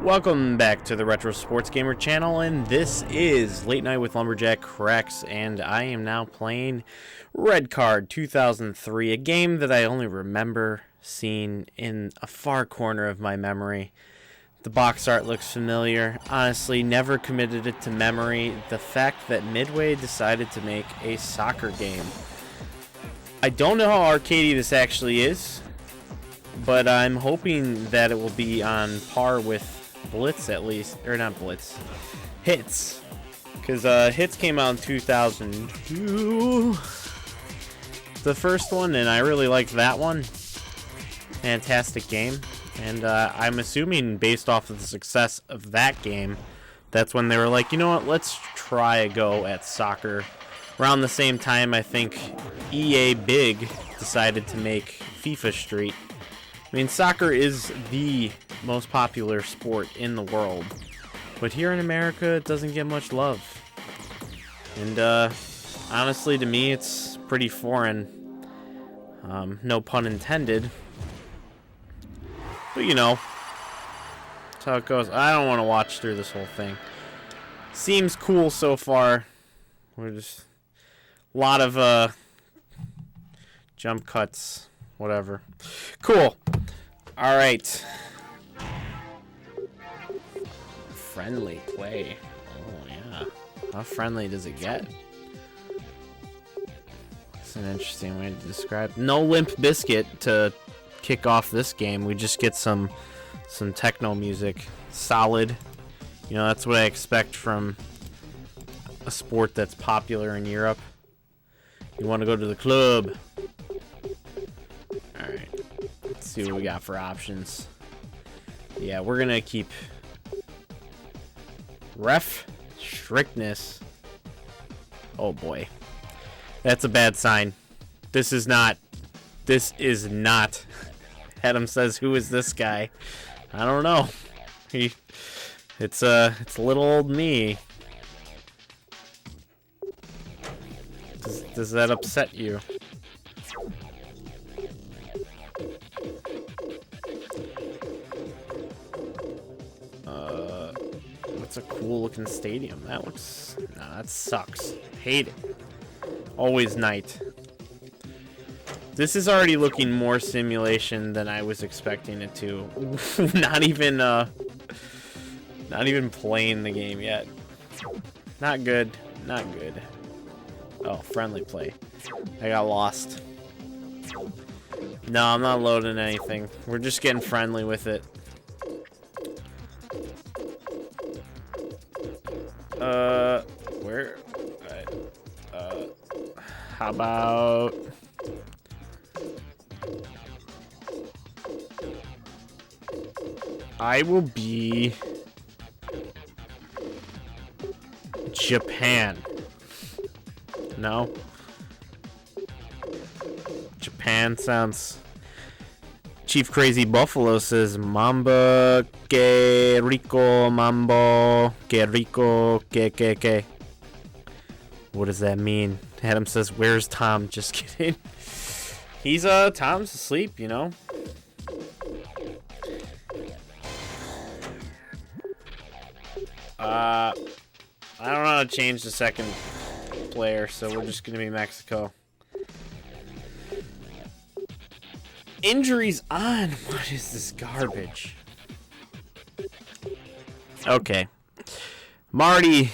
Welcome back to the Retro Sports Gamer channel, and this is Late Night with Lumberjack Rex, and I am now playing RedCard 2003, a game that I only remember seeing in a far corner of my memory. The box art looks familiar. Honestly, never committed it to memory. The fact that Midway decided to make a soccer game. I don't know how arcadey this actually is, but I'm hoping that it will be on par with Blitz at least, or not Blitz, Hits, because Hits came out in 2002, the first one, and I really liked that one. Fantastic game, and I'm assuming based off of the success of that game, that's when they were like, you know what, let's try a go at soccer. Around the same time, I think EA Big decided to make FIFA Street. I mean, soccer is the most popular sport in the world, but here in America, it doesn't get much love. And honestly, to me, it's pretty foreign. No pun intended. But you know, that's how it goes. I don't want to watch through this whole thing. Seems cool so far. We're just a lot of jump cuts, whatever. Cool. All right. Friendly play. Oh yeah. How friendly does it get? That's an interesting way to describe. No Limp Bizkit to kick off this game. We just get some techno music. Solid. You know, that's what I expect from a sport that's popular in Europe. You want to go to the club. All right. Let's see what we got for options. Yeah, we're gonna keep ref strictness. Oh boy, that's a bad sign. This is not. Adam says, "Who is this guy?" I don't know. It's little old me. Does that upset you? It's a cool looking stadium. That looks, nah, that sucks. Hate it. Always night. This is already looking more simulation than I was expecting it to. Not even playing the game yet. Not good. Not good. Oh, friendly play. I got lost. No, I'm not loading anything. We're just getting friendly with it. Where? How about? I will be Japan. No? Japan sounds... Chief Crazy Buffalo says, Mamba, que rico, mambo, que rico, que. What does that mean? Adam says, where's Tom? Just kidding. He's, Tom's asleep, you know? I don't know how to change the second player, so we're just gonna be Mexico. Injuries on. What is this garbage? Okay. I'm already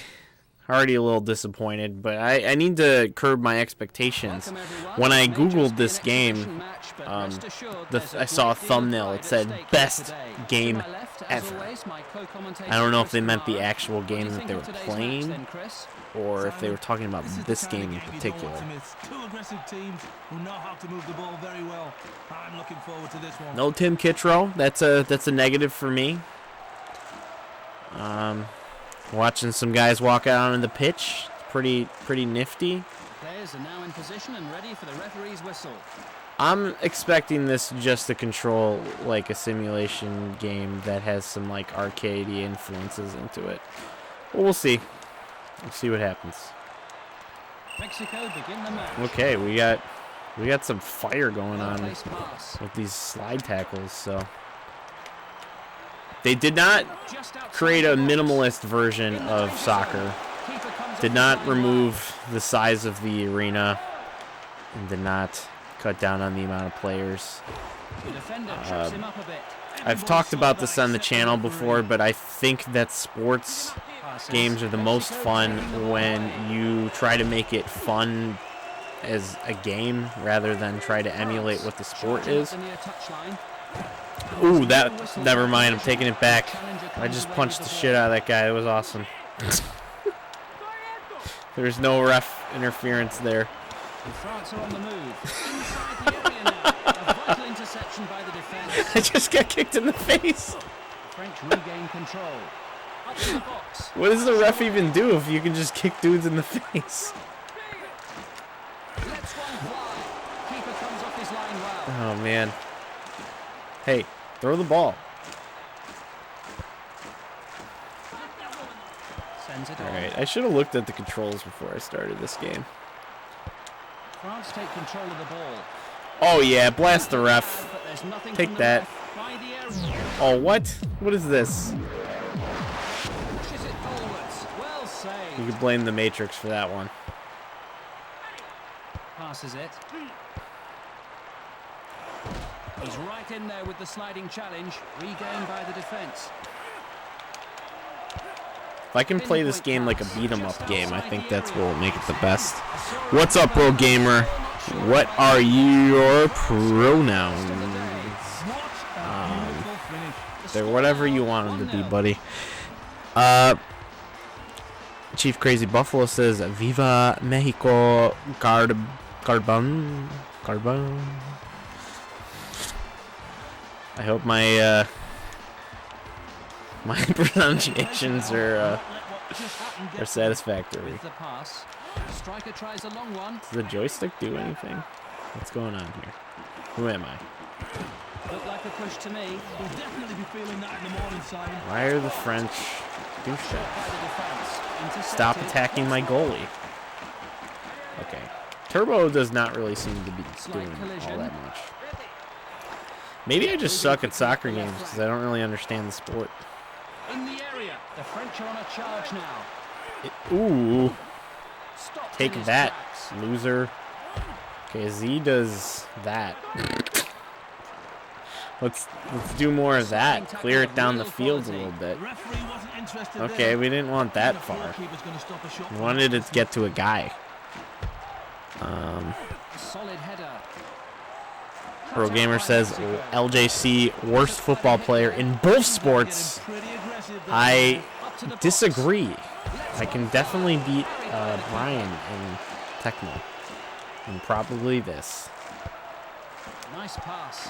a little disappointed, but I need to curb my expectations. When I googled this game, I saw a thumbnail. It said best game ever. I don't know if they meant the actual game that they were playing, or if they were talking about this game in particular. No Tim Kittredge. That's a negative for me. Watching some guys walk out on the pitch, pretty nifty. Players are now in position and ready for the referee's whistle. I'm expecting this just to control like a simulation game that has some like arcadey influences into it. Well, we'll see. We'll see what happens. Mexico begin the match. Okay, we got some fire going on with these slide tackles, so They did not create a minimalist version of soccer. Did not remove the size of the arena. And did not cut down on the amount of players. I've talked about this on the channel before, but I think that sports games are the most fun when you try to make it fun as a game rather than try to emulate what the sport is. Ooh, never mind, I'm taking it back. I just punched the shit out of that guy. It was awesome. There's no ref interference there. France are on the move. Inside the area now. A vital interception by the defense. I just got kicked in the face. French regain control. Up to the box. What does the ref even do if you can just kick dudes in the face? Let's one fly. Keeper comes off his line well. Oh man. Hey, throw the ball. Sends it on. Alright, I should have looked at the controls before I started this game. France take control of the ball. Oh yeah, blast the ref. But there's nothing Take from the that. ref by the area. Oh, what? What is this? Pushes it forwards. Well saved. You could blame the Matrix for that one. Passes it. He's right in there with the sliding challenge. Regained by the defense. If I can play this game like a beat-em-up game, I think that's what will make it the best. What's up, bro gamer? What are your pronouns? They're whatever you want them to be, buddy. Chief Crazy Buffalo says, "Viva Mexico, Carbon." I hope my my pronunciations are satisfactory. With the pass. Striker tries a long one. Does the joystick do anything? What's going on here? Who am I? Looked like a push to me. We'll definitely be feeling that in the morning, Simon. Why are the French By the douchebags? defense. Intercepted. Stop attacking my goalie. Okay. Turbo does not really seem to be doing all that much. Maybe I just suck at soccer games because I don't really understand the sport. In the area. The French are on a charge now. Ooh. Stopped Take in his that, tracks. loser. Okay, Z does that. Let's do more of that. Clear it down the field a little bit. The referee wasn't interested Okay, there. we didn't want that The far. goalkeeper's gonna stop a shot. We wanted it to get to a guy. Solid header. Pro Gamer says LJC worst football player in both sports. Pretty aggressive. I disagree. I can definitely beat Brian in Tecmo. And probably this. Nice pass.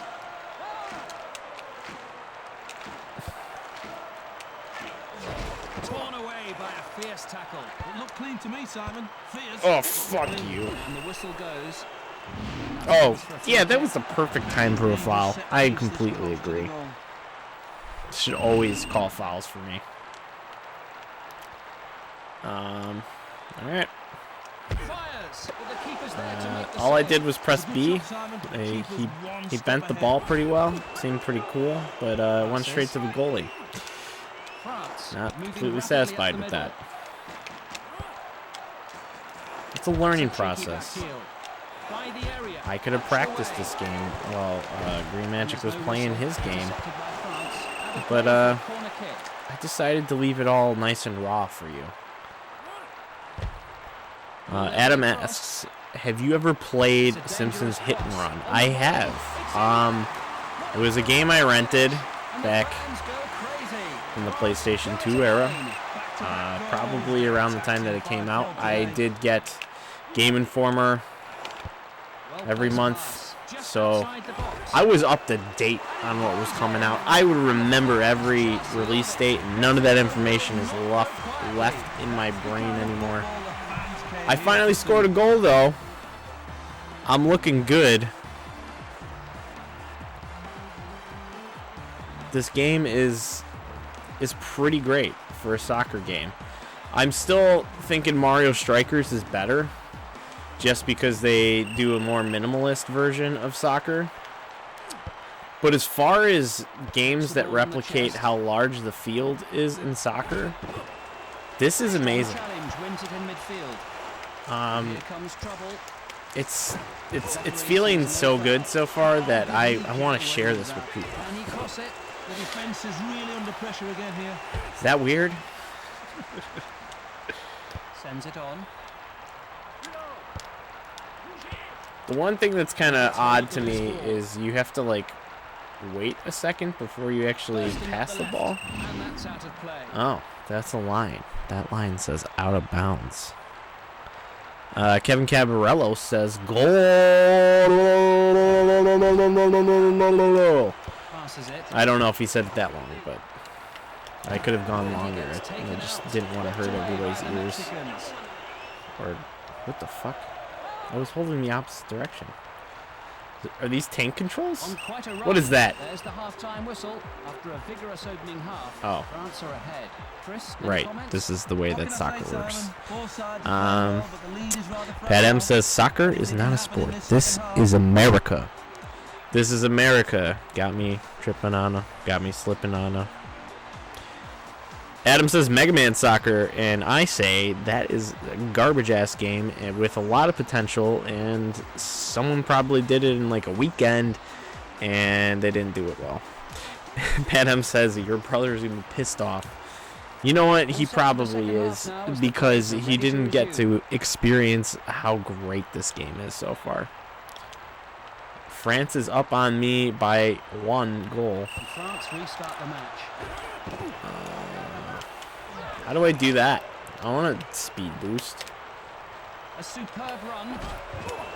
Torn away by a fierce tackle. It looked clean to me, Simon. Fierce. Oh, fuck you. And the whistle goes. Oh, yeah, that was the perfect time for a foul. I completely agree. Should always call fouls for me. Alright. Fires. Well, the keeper's there to make the All I save. did was press B. Simon. He bent the ball pretty well. Seemed pretty cool, but went straight to the goalie. France Not moving completely rapidly satisfied up with the that. middle. It's a learning Cheeky process. back heel. By the area. I could have practiced this game while Green Magic was playing his game, Intercepted by France. but Corner kick. I decided to leave it all nice and raw for you. Adam asks, have you ever played Simpsons Hit and Run? I have. It was a game I rented back Fans go crazy. in the PlayStation 2 era, probably around the time that it came out. I did get Game Informer every month, so I was up to date on what was coming out. I would remember every release date, and none of that information is left in my brain anymore. I finally scored a goal, though. I'm looking good. This game is pretty great for a soccer game. I'm still thinking Mario Strikers is better, just because they do a more minimalist version of soccer. But as far as games that replicate how large the field is in soccer, this is amazing. It's feeling so good so far that I want to share this with people. The defense is really under pressure again here. Is that weird? Sends it on. The one thing that's kind of odd to me is you have to like wait a second before you actually pass the ball. And that's out of play. Oh, that's a line. That line says out of bounds. Kevin Cabarello says goal. Passes it. I don't know if he said it that long, but I could have gone longer. I just didn't want to hurt everybody's ears. Or what the fuck? I was holding the opposite direction. Are these tank controls? What is that? There's the half-time whistle after a vigorous opening half. Oh. France are ahead. Chris, Right. comments? This is the way that soccer works. Pat Pat M says soccer is not a sport. This is America. This is America. Got me tripping on a. Got me slipping on a. Adam says Mega Man Soccer, and I say that is a garbage-ass game with a lot of potential, and someone probably did it in like a weekend, and they didn't do it well. Pat M says your brother's going to be pissed off. You know what? He probably is, because he didn't get to experience how great this game is so far. France is up on me by 1 goal. France restart the match. How do I do that? I want a speed boost. A superb run.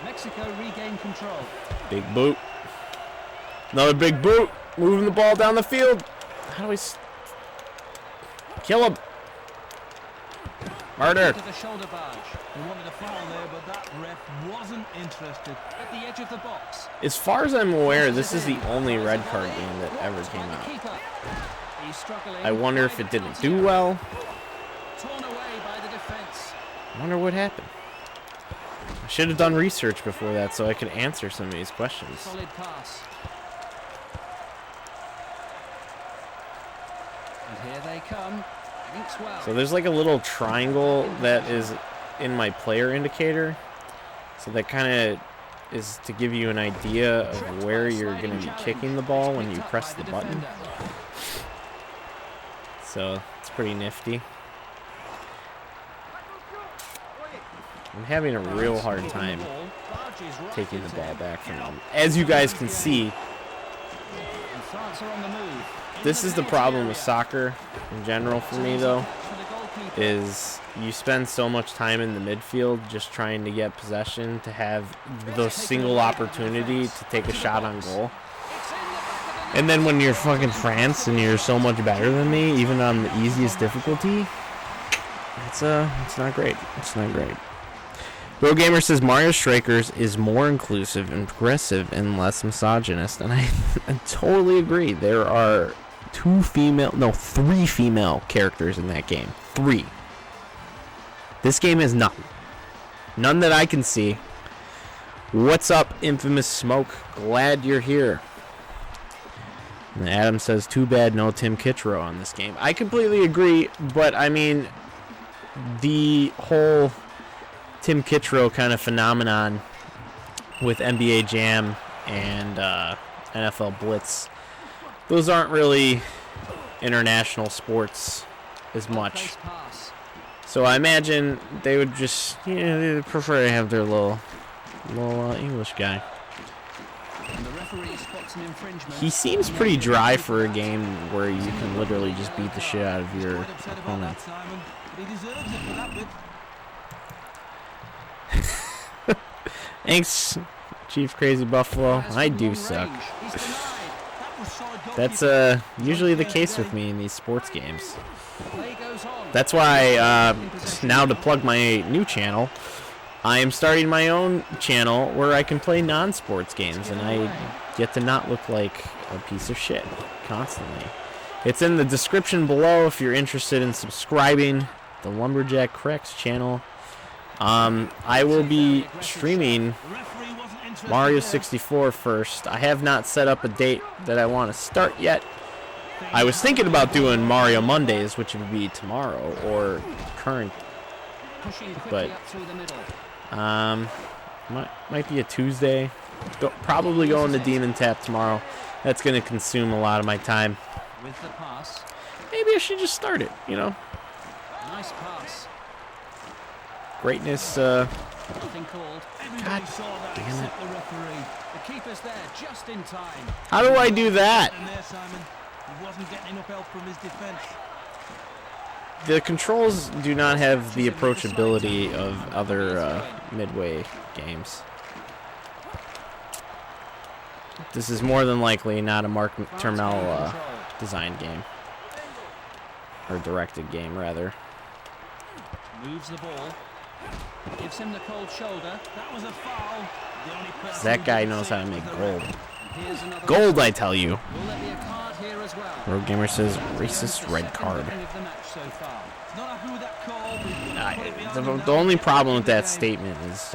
Mexico regain control. Big boot. Another big boot. Moving the ball down the field. How do I kill him? Murder. To the shoulder barge. He wanted a foul there, but that ref wasn't interested. At the edge of the box. As far as I'm aware, this is the only red card game that ever came out. He's struggling. I wonder if it didn't do well. Torn away by the defense. I wonder what happened. I should have done research before that so I could answer some of these questions. Solid pass. And here they come. Links well. So there's like a little triangle that is in my player indicator. So that kind of is to give you an idea of where you're going to be kicking the ball when you press the button. So it's pretty nifty. I'm having a real hard time taking the ball back from them. As you guys can see, this is the problem with soccer in general for me though, is you spend so much time in the midfield just trying to get possession to have the single opportunity to take a shot on goal. And then when you're fucking France and you're so much better than me, even on the easiest difficulty, it's not great. It's not great. Real Gamer says Mario Strikers is more inclusive and progressive and less misogynist, and I totally agree. There are 3 female characters in that game. 3. This game has none. None that I can see. What's up, Infamous Smoke? Glad you're here. And Adam says, too bad no Tim Kitzrow on this game. I completely agree, but I mean, the whole Tim Kitzrow kind of phenomenon with NBA Jam and NFL Blitz, those aren't really international sports as much. So I imagine they would just, they prefer to have their little English guy. He seems pretty dry for a game where you can literally just beat the shit out of your opponent. Thanks, Chief Crazy Buffalo. I do suck. That's usually the case with me in these sports games. That's why now to plug my new channel, I am starting my own channel where I can play non-sports games and I get to not look like a piece of shit constantly. It's in the description below if you're interested in subscribing the Lumberjack Cracks channel. I will be streaming interesting Mario there. 64 first. I have not set up a date that I want to start yet. I was thinking about doing Mario Mondays, which would be tomorrow, or current, Pushing quickly but up through the middle. might be a Tuesday. Probably going to Demon Tap tomorrow. That's going to consume a lot of my time. With the pass. Maybe I should just start it, you know? Nice pass. Greatness, Nothing called. Everybody saw that damn except the referee. The keeper's there just in time. how do I do that? And there, Simon, he wasn't getting enough help from his defence. The controls do not have the approachability of other Midway games. This is more than likely not a Mark Turmel designed game. Or directed game, rather. Moves the ball. Gives him the cold shoulder. That was a foul. The only person That who guy didn't knows see how to it make was the gold. ref. Here's another Gold, I tell you. Will there be a card here as well? Road Gamer says That's racist the red second card. booking of the match so far. Not happy with that call, but he's gonna put it behind him The now. only problem with Get that back in the statement is,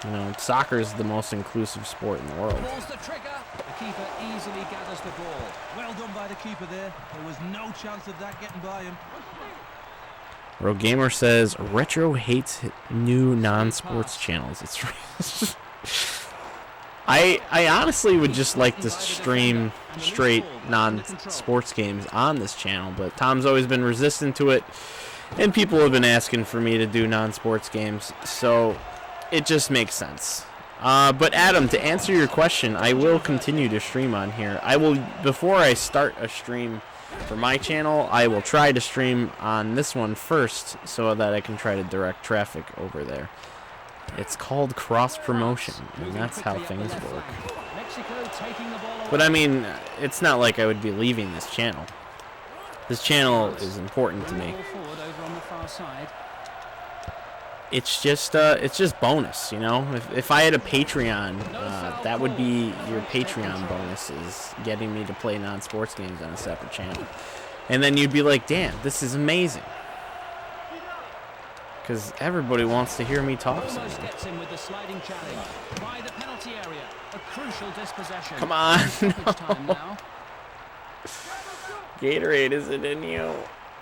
you know, soccer is the most inclusive sport in the world. Pulls the trigger. The keeper easily gathers the ball. game. Well done by the keeper there. There was no chance of that getting by him. Road Gamer says Retro hates new non-sports channels. It's I honestly would just like to stream straight non-sports games on this channel, but Tom's always been resistant to it, and people have been asking for me to do non-sports games, so it just makes sense. But Adam, to answer your question, I will continue to stream on here. Before I start a stream for my channel, I will try to stream on this one first so that I can try to direct traffic over there. It's called cross promotion, and that's how things work. Mexico taking the ball away. But I mean, it's not like I would be leaving this channel. This channel is important to me. Ball forward over on the far side. It's just bonus, you know. If I had a Patreon, that would be your Patreon bonus, is getting me to play non-sports games on a separate channel. And then you'd be like, damn, this is amazing. Because everybody wants to hear me talk Almost something. gets him with the sliding challenge. By the penalty area. A crucial dispossession. Come on, Stoppage time now. Gatorade, is it in you?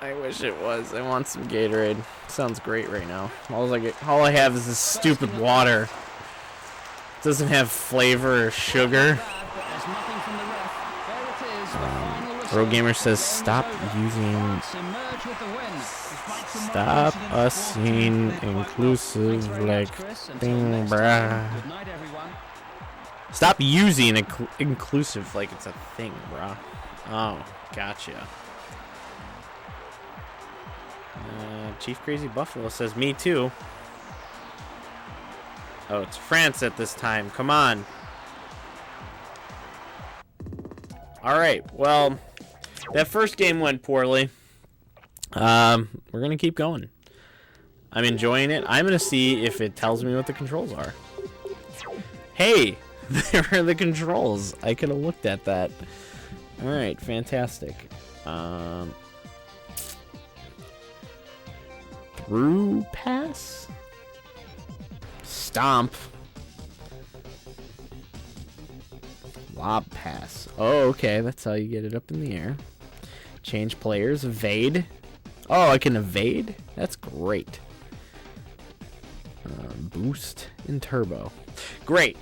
I wish it was. I want some Gatorade. Sounds great right now. All I have is this stupid water. It doesn't have flavor or sugar. Bad, but there's nothing from the ref. There it is, the final whistle. Pro Gamer says The game is stop over. using France emerge with the win. Despite some stop moderation in us the fourth, team being played quite well. inclusive Thanks very like much, Chris. Until thing, next time. bruh. Good night, everyone. Stop using inclusive like it's a thing, bruh. Oh, gotcha. Chief Crazy Buffalo says me too. Oh, it's France at this time. Come on. Alright, well, that first game went poorly. We're going to keep going. I'm enjoying it. I'm going to see if it tells me what the controls are. Hey, there are the controls. I could have looked at that. Alright, fantastic. Through pass? Stomp. Lob pass. Oh, okay. That's how you get it up in the air. Change players. Evade. Oh, I can evade? That's great. Boost and turbo. Great.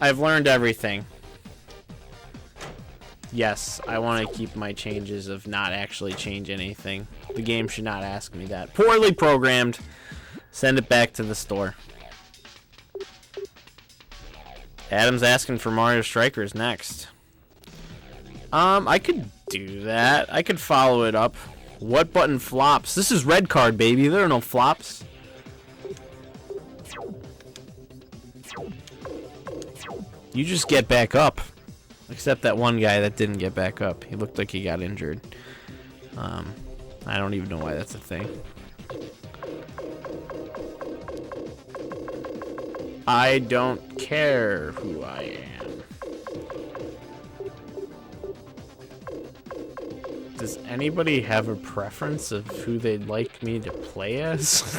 I've learned everything. Yes, I want to keep my changes of not actually change anything. The game should not ask me that. Poorly programmed. Send it back to the store. Adam's asking for Mario Strikers next. I could do that. I could follow it up. What button flops? This is RedCard, baby. There are no flops. You just get back up. Except that one guy that didn't get back up. He looked like he got injured. I don't even know why that's a thing. I don't care who I am. Does anybody have a preference of who they'd like me to play as?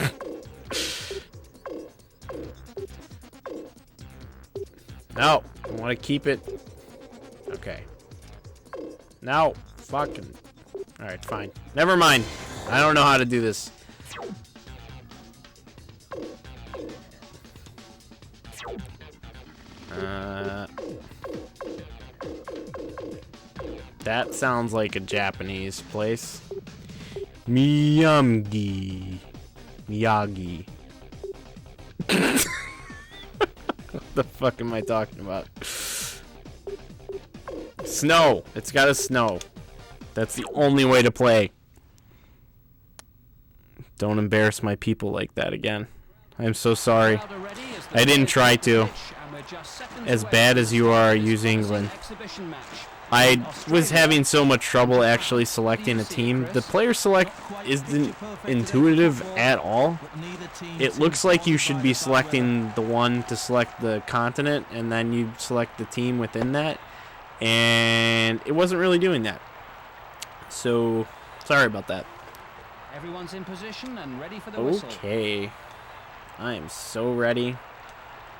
No, I want to keep it. Okay. No, fucking. All right, fine. Never mind. I don't know how to do this. That sounds like a Japanese place. Miyagi. What the fuck am I talking about? Snow. It's gotta snow. That's the only way to play. Don't embarrass my people like that again. I'm so sorry. I didn't try to. As bad as you are, use England. I was having so much trouble actually selecting a team. The player select isn't intuitive at all. It looks like you should be selecting the one to select the continent, and then you select the team within that. And it wasn't really doing that. So, sorry about that. Everyone's in position and ready for the whistle. Okay. I am so ready.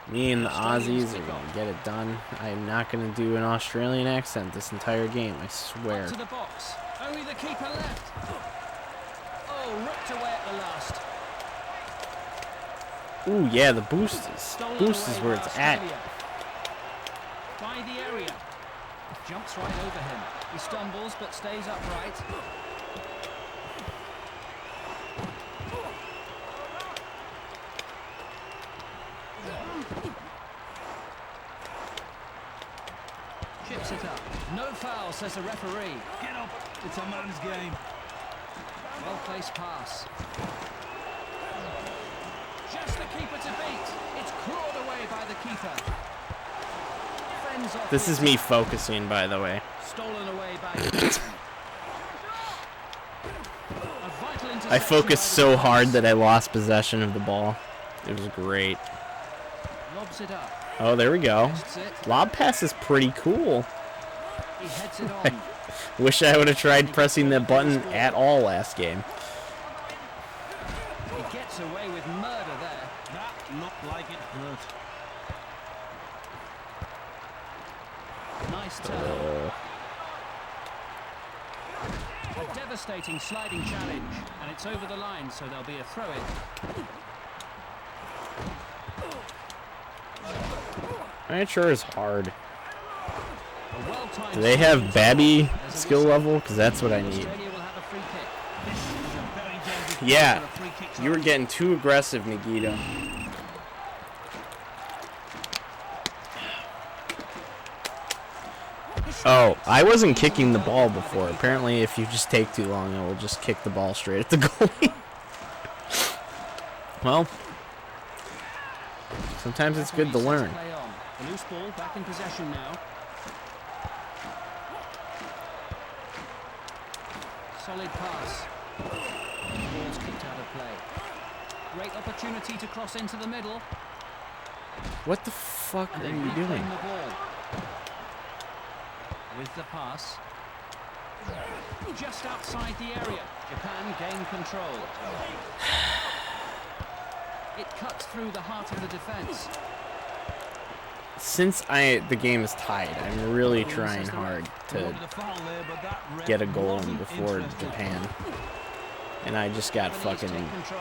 Me and the Aussies are going to get it done. I'm not going to do an Australian accent this entire game, I swear. Up to the box. Only the keeper left. Oh, ripped away at the last. Ooh, yeah, the boost is where it's at. By the area. Jumps right over him. He stumbles but stays upright. Chips it up. No foul, says the referee. Get up. It's a man's game. Well-placed pass. Just the keeper to beat. It's clawed away by the keeper. Fends off. This is me focusing, by the way. Stolen away by the keeper. I focused so hard that I lost possession of the ball. It was great. Lobs it up. Oh, there we go. Lob pass is pretty cool. He heads it on. Wish I would have tried pressing that button at all last game. He gets away with murder there. That looked like it hurt. Nice turn. A devastating sliding challenge, and it's over the line, so there'll be a throw-in. That sure is hard. A well-timed Do they have sliding Babby tackle as a skill result. level? Because that's what I need. Australia will have a free kick. This is a very dangerous Yeah, for a free kick you were target. getting too aggressive, Nagito. Oh, I wasn't kicking the ball before. Apparently, if you just take too long, it will just kick the ball straight at the goalie. Well, sometimes it's good to learn. Play on. The loose ball back in possession now. Solid pass. Ball's kicked out of play. Great opportunity to cross into the middle. What the fuck And are then you reclaim doing? the ball. With the pass. Just outside the area. Japan gain control. It cuts through the heart of the defense. Since the game is tied, I'm really trying hard to Wanted a foul there, but that ref get a goal in wasn't before interested. Japan. And I just got Japanese fucking take control.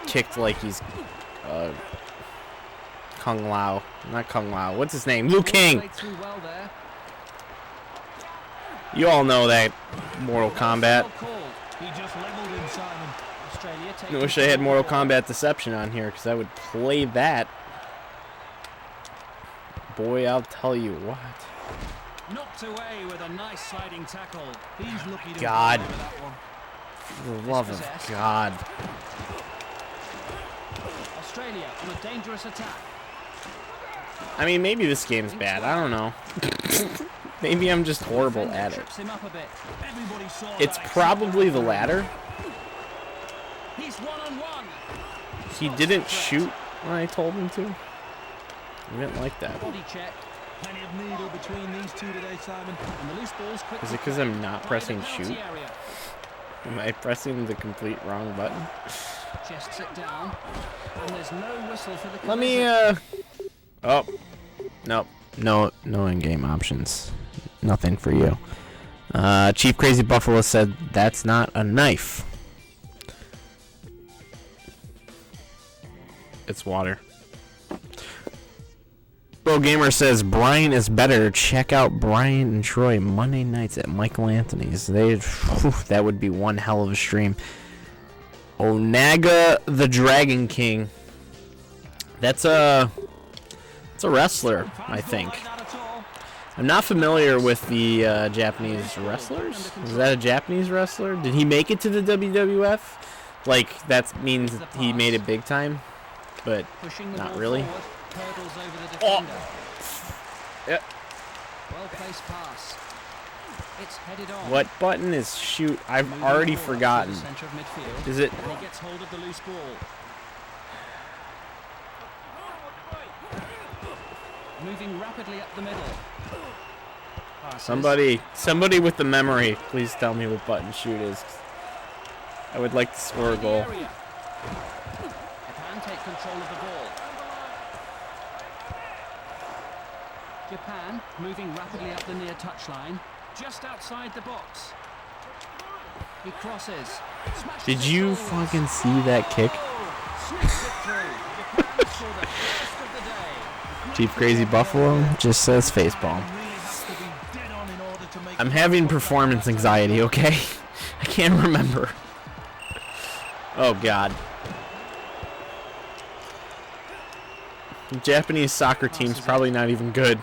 kicked like he's Kung Lao. Not Kung Lao. What's his name? Liu King. Played through well there. You all know that Mortal Kombat. Well called. He just leveled him, Simon. Australia I taking wish I had control. Mortal Kombat Deception on here because I would play that. Boy, I'll tell you what. Knocked away with a nice sliding tackle. He's lucky to God. get away with that one. For the love of God. Australia on a dangerous attack. I mean, maybe this game's bad. I don't know. Maybe I'm just horrible Defender at it. trips him up a bit. Everybody saw It's that. probably the latter. He's one-on-one. He didn't shoot when I told him to. I didn't like that. Body check. Plenty of needle between these two today, Simon. And the loose ball's quick. Is it because I'm not pressing shoot? shoot? Am I pressing the complete wrong button? Chests it down. And there's no whistle for the Let me, collision. Oh. Nope. No in-game options. Nothing for you. Chief Crazy Buffalo said that's not a knife. It's water. Bro Gamer says Brian is better. Check out Brian and Troy Monday nights at Michael Anthony's. That would be one hell of a stream. Onaga the Dragon King. That's a wrestler, I think. I'm not familiar with the Japanese wrestlers. Is that a Japanese wrestler? Did he make it to the WWF? Like, that means he made it big time, but not really. Oh! Yep. Well-placed pass. It's headed on. What button is shoot? I've already forgotten. Is it? And he gets hold of the loose ball. Moving rapidly up the middle. Passes. Somebody with the memory, please tell me what button shoot is. I would like to score a goal. Japan take control of the ball. Japan moving rapidly up the near touchline, just outside the box. He crosses. Did you fucking see that kick? Chief Crazy Buffalo just says facepalm. I'm having performance anxiety, okay? I can't remember. Oh god. The Japanese soccer team's probably not even good.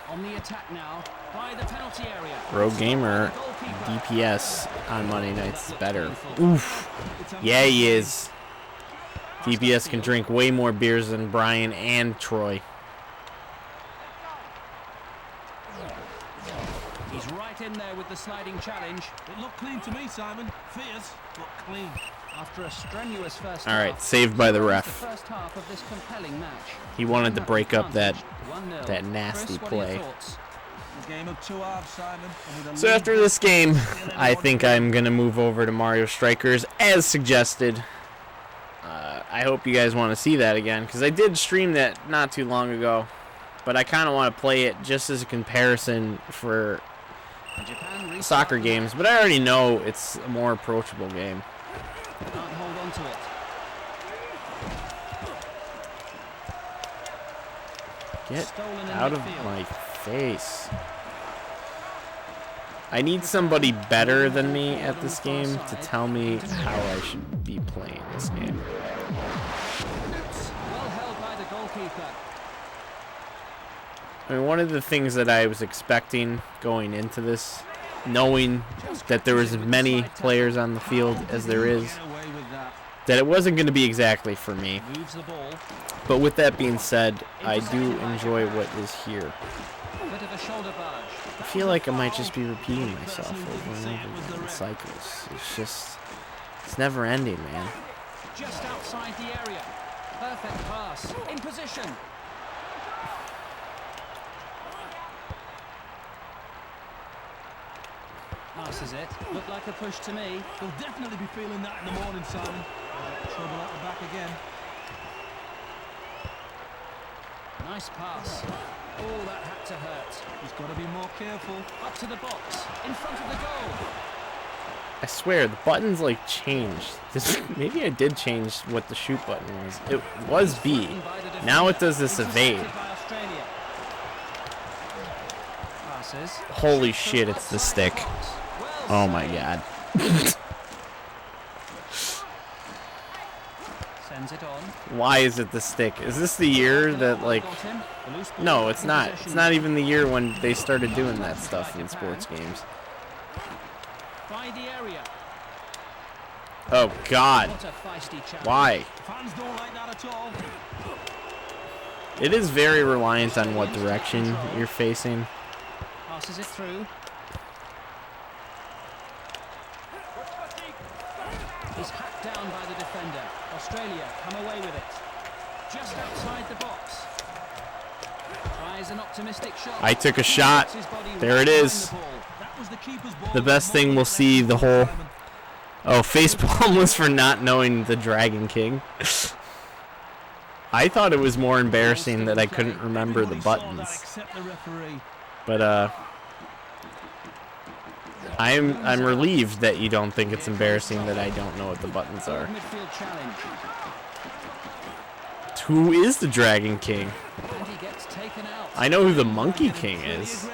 On the attack now by the penalty area. Rogue Gamer DPS on Monday nights is better. Oof. Yeah, he is. DPS can drink way more beers than Brian and Troy. He's right in there with the sliding challenge. It looked clean to me, Simon. Fierce, but clean. After a strenuous first All right, half, saved by the ref. the first half of this compelling match. He wanted to break up that 1-0. nasty Chris, what are your play. thoughts? A game of 2 halves, Simon. And with a So lead after this game, I think I'm going to move over to Mario Strikers as suggested. I hope you guys want to see that again, because I did stream that not too long ago. But I kind of want to play it just as a comparison for Japan soccer games. But I already know it's a more approachable game. can't hold on to it. Get Stolen in out of midfield. my face. I need somebody better than me at this game to tell me how I should be playing this game. Well held by the goalkeeper. I mean, one of the things that I was expecting going into this, knowing that there was as many players on the field as there is, get away with that. that it wasn't going to be exactly for me. Moves the ball. But with that being said, I do enjoy what is here. Bit of a shoulder barge. I feel like I might just be repeating myself over and over again in cycles. It's never ending, man. Just outside the area. Perfect pass. In position. Passes it. Looked like a push to me. He'll definitely be feeling that in the morning, Simon. Trouble at the back again. Nice pass. Oh, that had to hurt. He's got to be more careful. Up to the box. In front of the goal. I swear, the buttons, like, changed. Maybe I did change what the shoot button was. It was B. Now it does this evade. Intercepted by Australia. Passes. Holy shit, it's the stick. Oh my god. Sends it on. Why is it the stick? Is this the year that, like... Got him. The loose ball No, it's in not. possession. It's not even the year when they started doing that stuff in sports games. By the area. Oh god. What a feisty challenge. Why? Fans don't like that at all. It is very reliant on what direction you're facing. Passes it through. He's hacked down by the defender. Australia come away with it. Just outside the box. Tries an optimistic shot. I took a shot. Puts his body There right it behind is. the ball. That was the keeper's ball. The best thing we'll see the whole... Oh, facepalm was for not knowing the Dragon King. I thought it was more embarrassing that I couldn't remember the buttons. But I'm relieved that you don't think it's embarrassing that I don't know what the buttons are. Who is the Dragon King? I know who the Monkey King is.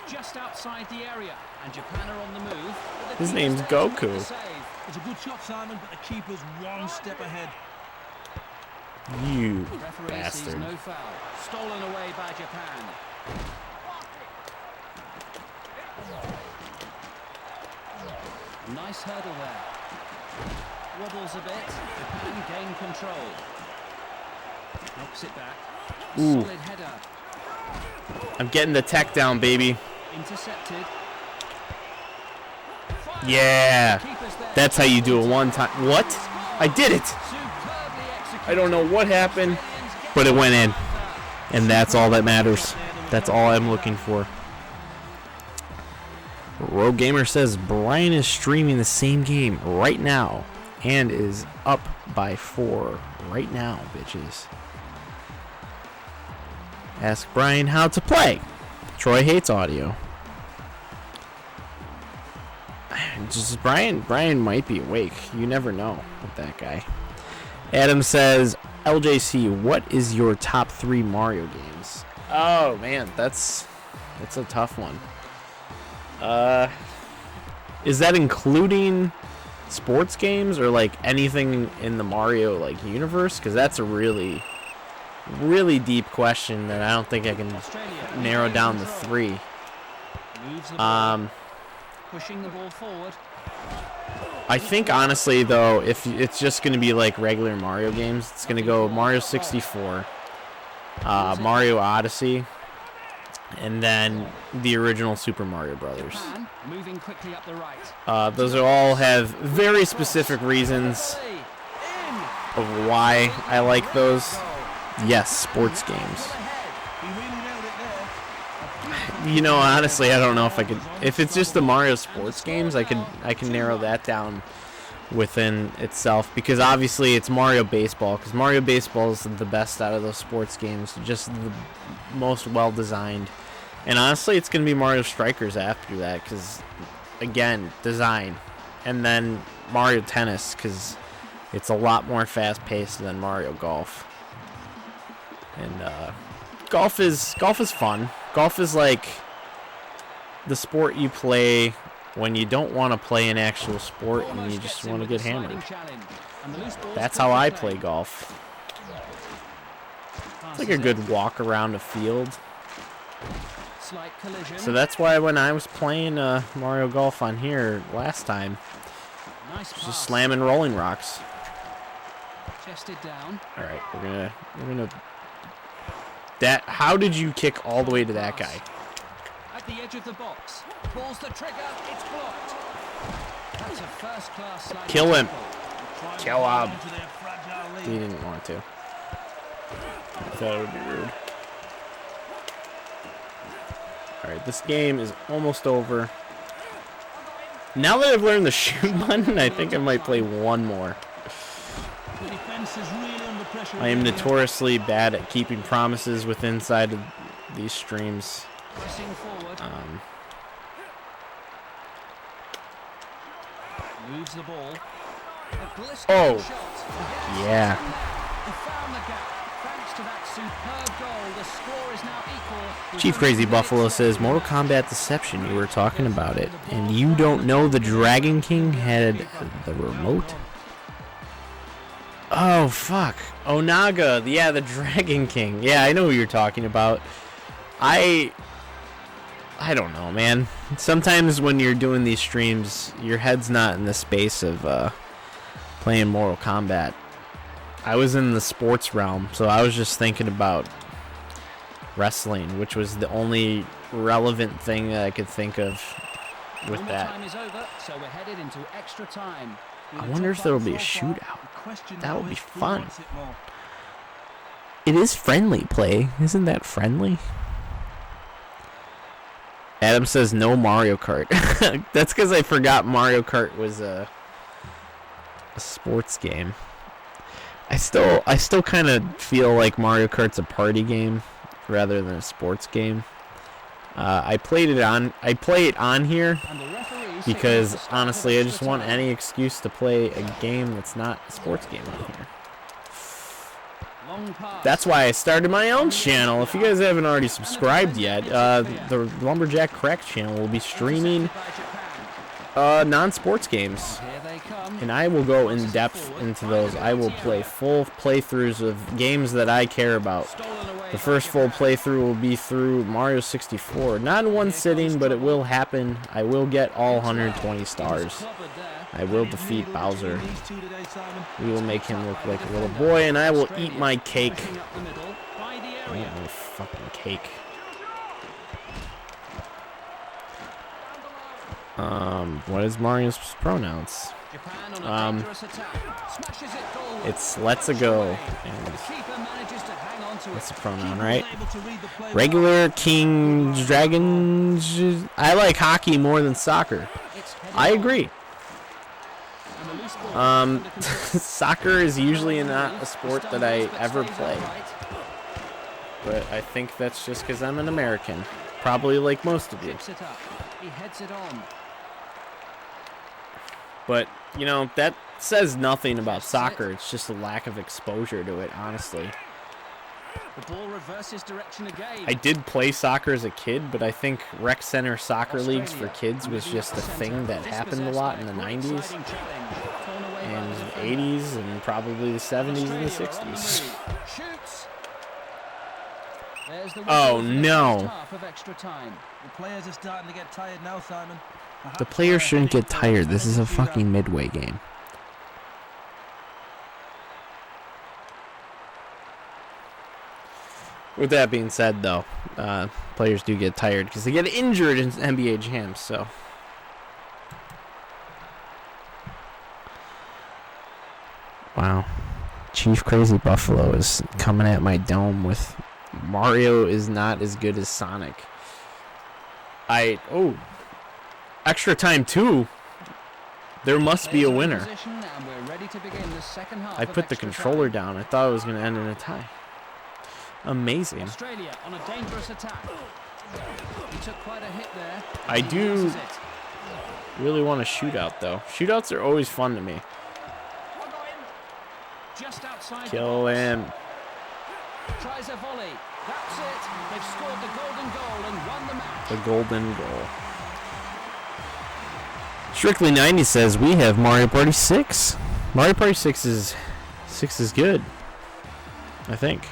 Just outside the area, and Japan are on the move. His name's Goku. It's a good shot, Simon, but the keeper's one step ahead. You Referee bastard. sees no foul. Stolen away by Japan. Nice hurdle there. Wobbles a bit. Japan gain control. Knocks it back. Ooh. Solid header. I'm getting the tech down, baby. Intercepted. Yeah. Keeper's there. That's how you do it one time. What? I did it. Superbly executed. I don't know what happened, but it went in. And that's all that matters. That's all I'm looking for. Rogue Gamer says Brian is streaming the same game right now and is up by 4 right now, bitches. Ask Brian how to play. Troy hates audio. Just Brian might be awake. You never know with that guy. Adam says, LJC, what is your top 3 Mario games? Oh man, that's a tough one. Is that including sports games or like anything in the Mario like universe? Because that's a really deep question that I don't think I can narrow down to 3. Moves the ball. Pushing the ball forward. I think honestly though, if it's just going to be like regular Mario games, it's going to go Mario 64, Mario Odyssey, and then the original Super Mario Brothers. Japan moving quickly up the right. Those are all have very specific reasons of why I like those. Yes, sports games. You know, honestly, I don't know if I could. If it's just the Mario sports games, I can narrow that down within itself, because obviously it's Mario Baseball. Because Mario Baseball is the best out of those sports games, just the most well designed. And honestly, it's gonna be Mario Strikers after that, because again, design, and then Mario Tennis, because it's a lot more fast paced than Mario Golf. And golf is fun. Golf is like the sport you play when you don't want to play an actual sport and you just want to get hammered. That's how I play golf. It's like a good walk around a field. So that's why when I was playing Mario Golf on here last time, just slamming rolling rocks. Chested down. All right, we're gonna. That. How did you kick all the way to that guy? At the edge of the box. Pulls the trigger. It's blocked. That's a first-class sliding Kill him. tackle. Kill him. He didn't want to. I thought it would be rude. All right, this game is almost over. Now that I've learned the shoot button, I think I might play one more. The defense is really under pressure. I am notoriously bad at keeping promises within inside of these streams. Pressing forward. Moves the ball. A blistering Oh. shot. Yeah. He found the gap. Thanks to that superb goal, the score is now equal. Chief Crazy Buffalo says, Mortal Kombat Deception, you were talking about it, and you don't know the Dragon King had the remote? Oh, fuck. Onaga, yeah, the Dragon King. Yeah, I know who you're talking about. I don't know, man. Sometimes when you're doing these streams, your head's not in the space of playing Mortal Kombat. I was in the sports realm, so I was just thinking about wrestling, which was the only relevant thing that I could think of with Normal that. time is over, so we're headed into extra time. I wonder if there will be a shootout. That would be fun. It is friendly play. Isn't that friendly? Adam says no Mario Kart. That's because I forgot Mario Kart was a sports game. I still kind of feel like Mario Kart's a party game rather than a sports game. I play it on here because honestly, I just want any excuse to play a game that's not a sports game on here. That's why I started my own channel. If you guys haven't already subscribed yet, the Lumberjack Cracks channel will be streaming non-sports games, and I will go in depth into those. I will play full playthroughs of games that I care about. The first full playthrough will be through Mario 64. Not in one sitting, but it will happen. I will get all 120 stars. I will defeat Bowser. We will make him look like a little boy, and I will eat my cake. I eat my fucking cake. What is Mario's pronouns? It's let's a go. And that's a pronoun, right? Regular, kings, dragons. I like hockey more than soccer. I agree. Soccer is usually not a sport that I ever play. But I think that's just because I'm an American. Probably like most of you. But, you know, that says nothing about soccer. It's just a lack of exposure to it, honestly. The ball reverses direction again. I did play soccer as a kid, but I think rec center soccer leagues for kids was just a thing that happened a lot in the 90s and the 80s and probably the 70s and the 60s. Oh no. The players are starting to get tired now, Simon. The players shouldn't get tired. This is a fucking midway game. With that being said, though, players do get tired because they get injured in NBA jams, so. Wow. Chief Crazy Buffalo is coming at my dome with Mario is not as good as Sonic. Extra time 2. There must be a winner. I put the controller down. I thought it was going to end in a tie. Amazing. Australia on a dangerous attack. He took quite a hit there. I do really want a shootout, though. Shootouts are always fun to me. Just outside Kill him. Tries a volley. That's it. They've scored the golden goal and won the match. The golden goal. Strictly 90 says we have Mario Party 6. Mario Party 6 is good. I think.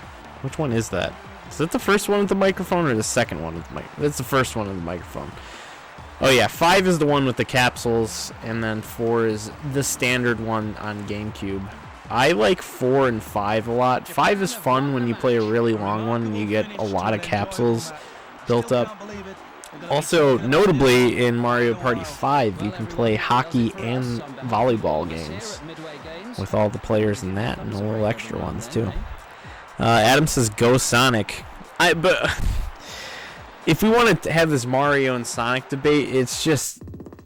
Which one is that? Is that the first one with the microphone or the second one with the mic? That's the first one with the microphone. Oh yeah, 5 is the one with the capsules, and then 4 is the standard one on Gamecube. I like 4 and 5 a lot. 5 is fun when you play a really long one and you get a lot of capsules built up. Also, notably in Mario Party 5, you can play hockey and volleyball games with all the players in that and the little extra ones too. Adam says go Sonic. But if we want to have this Mario and Sonic debate, it's just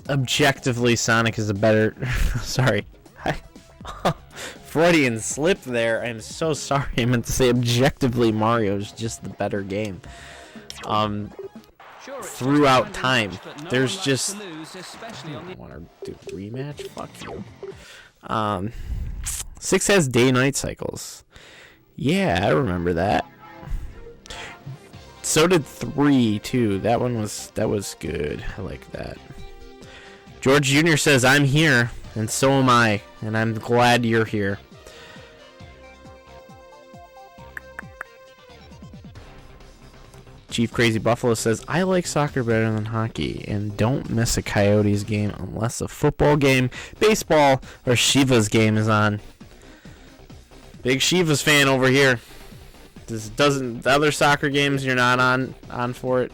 objectively Sonic is a better. Sorry. Freudian slip there. I'm so sorry. I meant to say objectively Mario is just the better game. Throughout time, there's just. I want to do rematch. Fuck you. 6 has day-night cycles. Yeah, I remember that. So did 3 too. That was good. I like that. George Jr. says I'm here, and so am I, and I'm glad you're here. Chief Crazy Buffalo says I like soccer better than hockey, and don't miss a Coyotes game unless a football game, baseball, or Shiva's game is on. Big Shiva's fan over here. The other soccer games you're not on for it.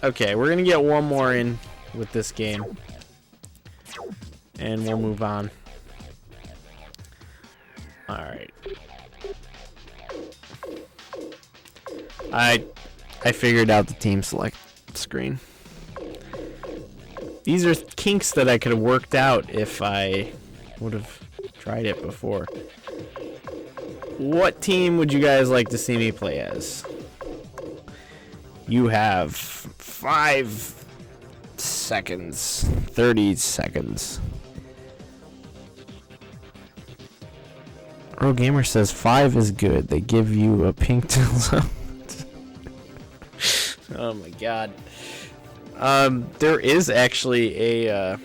Okay, we're gonna get one more in with this game, and we'll move on. All right. I figured out the team select screen. These are kinks that I could have worked out if I would have tried it before. What team would you guys like to see me play as? You have 5 seconds. 30 seconds. Earl Gamer says 5 is good. They give you a pink dildo. Oh my god. There is actually a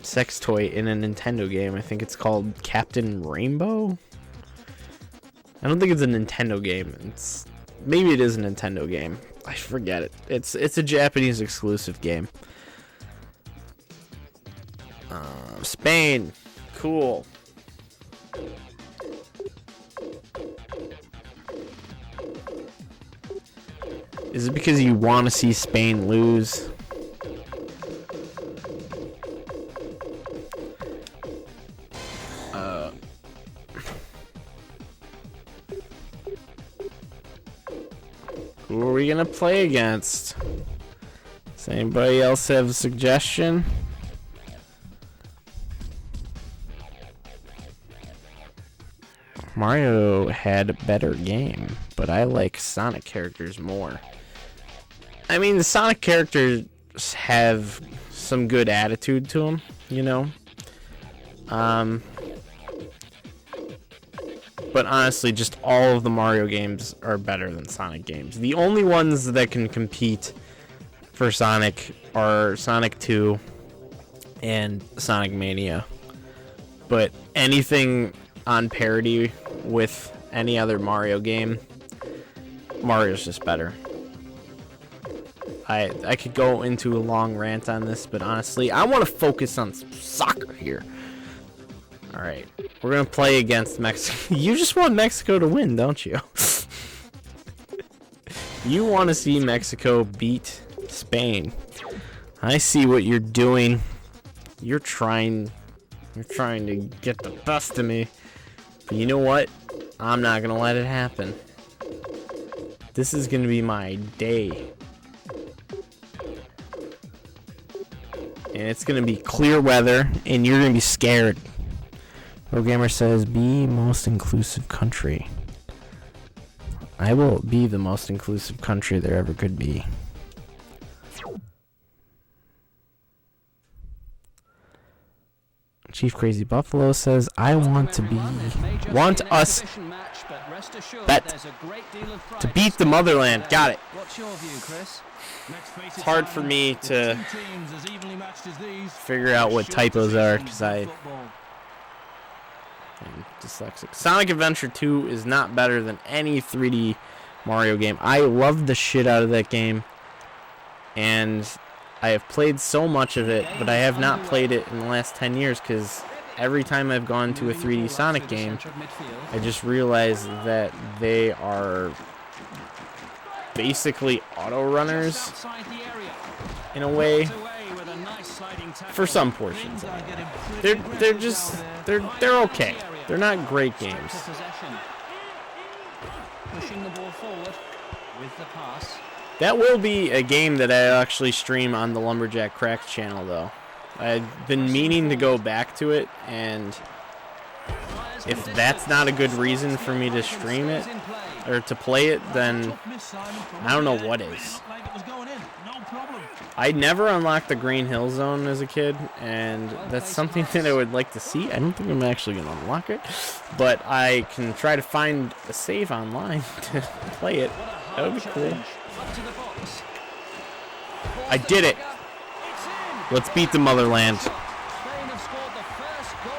sex toy in a Nintendo game. I think it's called Captain Rainbow. I don't think it's a Nintendo game. Maybe it is a Nintendo game. I forget it. It's a Japanese exclusive game. Spain. Cool. Is it because you want to see Spain lose? Who are we gonna play against? Does anybody else have a suggestion? Mario had a better game, but I like Sonic characters more. I mean, the Sonic characters have some good attitude to them, you know? But honestly, just all of the Mario games are better than Sonic games. The only ones that can compete for Sonic are Sonic 2 and Sonic Mania. But anything on parity with any other Mario game, Mario's just better. I could go into a long rant on this, but honestly, I want to focus on soccer here. Alright, we're going to play against Mexico. You just want Mexico to win, don't you? You want to see Mexico beat Spain. I see what you're doing. You're trying to get the best of me. But you know what? I'm not going to let it happen. This is going to be my day. And it's going to be clear weather, and you're going to be scared. Gamer says, be most inclusive country. I will be the most inclusive country there ever could be. Chief Crazy Buffalo says, I want to us to beat the motherland. Got it. What's your view, Chris? It's hard for me to figure out what typos are because I'm dyslexic. Sonic Adventure 2 is not better than any 3D Mario game. I love the shit out of that game, and I have played so much of it, but I have not played it in the last 10 years because every time I've gone to a 3D Sonic game, I just realize that they are basically auto runners in a way for some portions. They're okay. They're not great games. Pushing the ball forward with the pass. That will be a game that I actually stream on the Lumberjack Cracks channel, though. I've been meaning to go back to it, and if that's not a good reason for me to stream it or to play it, then I don't know what is. I never unlocked the Green Hill Zone as a kid, and that's something that I would like to see. I don't think I'm actually going to unlock it, but I can try to find a save online to play it. That would be cool. I did it. Let's beat the motherland.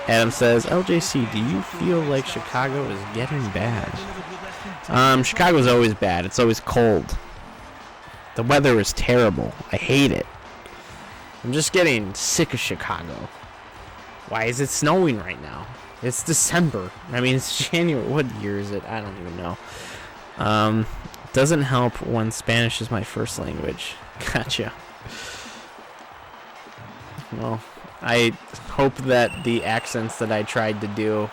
Adam says, LJC, do you feel like Chicago is getting bad? Chicago's always bad. It's always cold. The weather is terrible. I hate it. I'm just getting sick of Chicago. Why is it snowing right now? It's December. I mean, it's January. What year is it? I don't even know. Doesn't help when Spanish is my first language. Gotcha. Well, I hope that the accents that I tried to do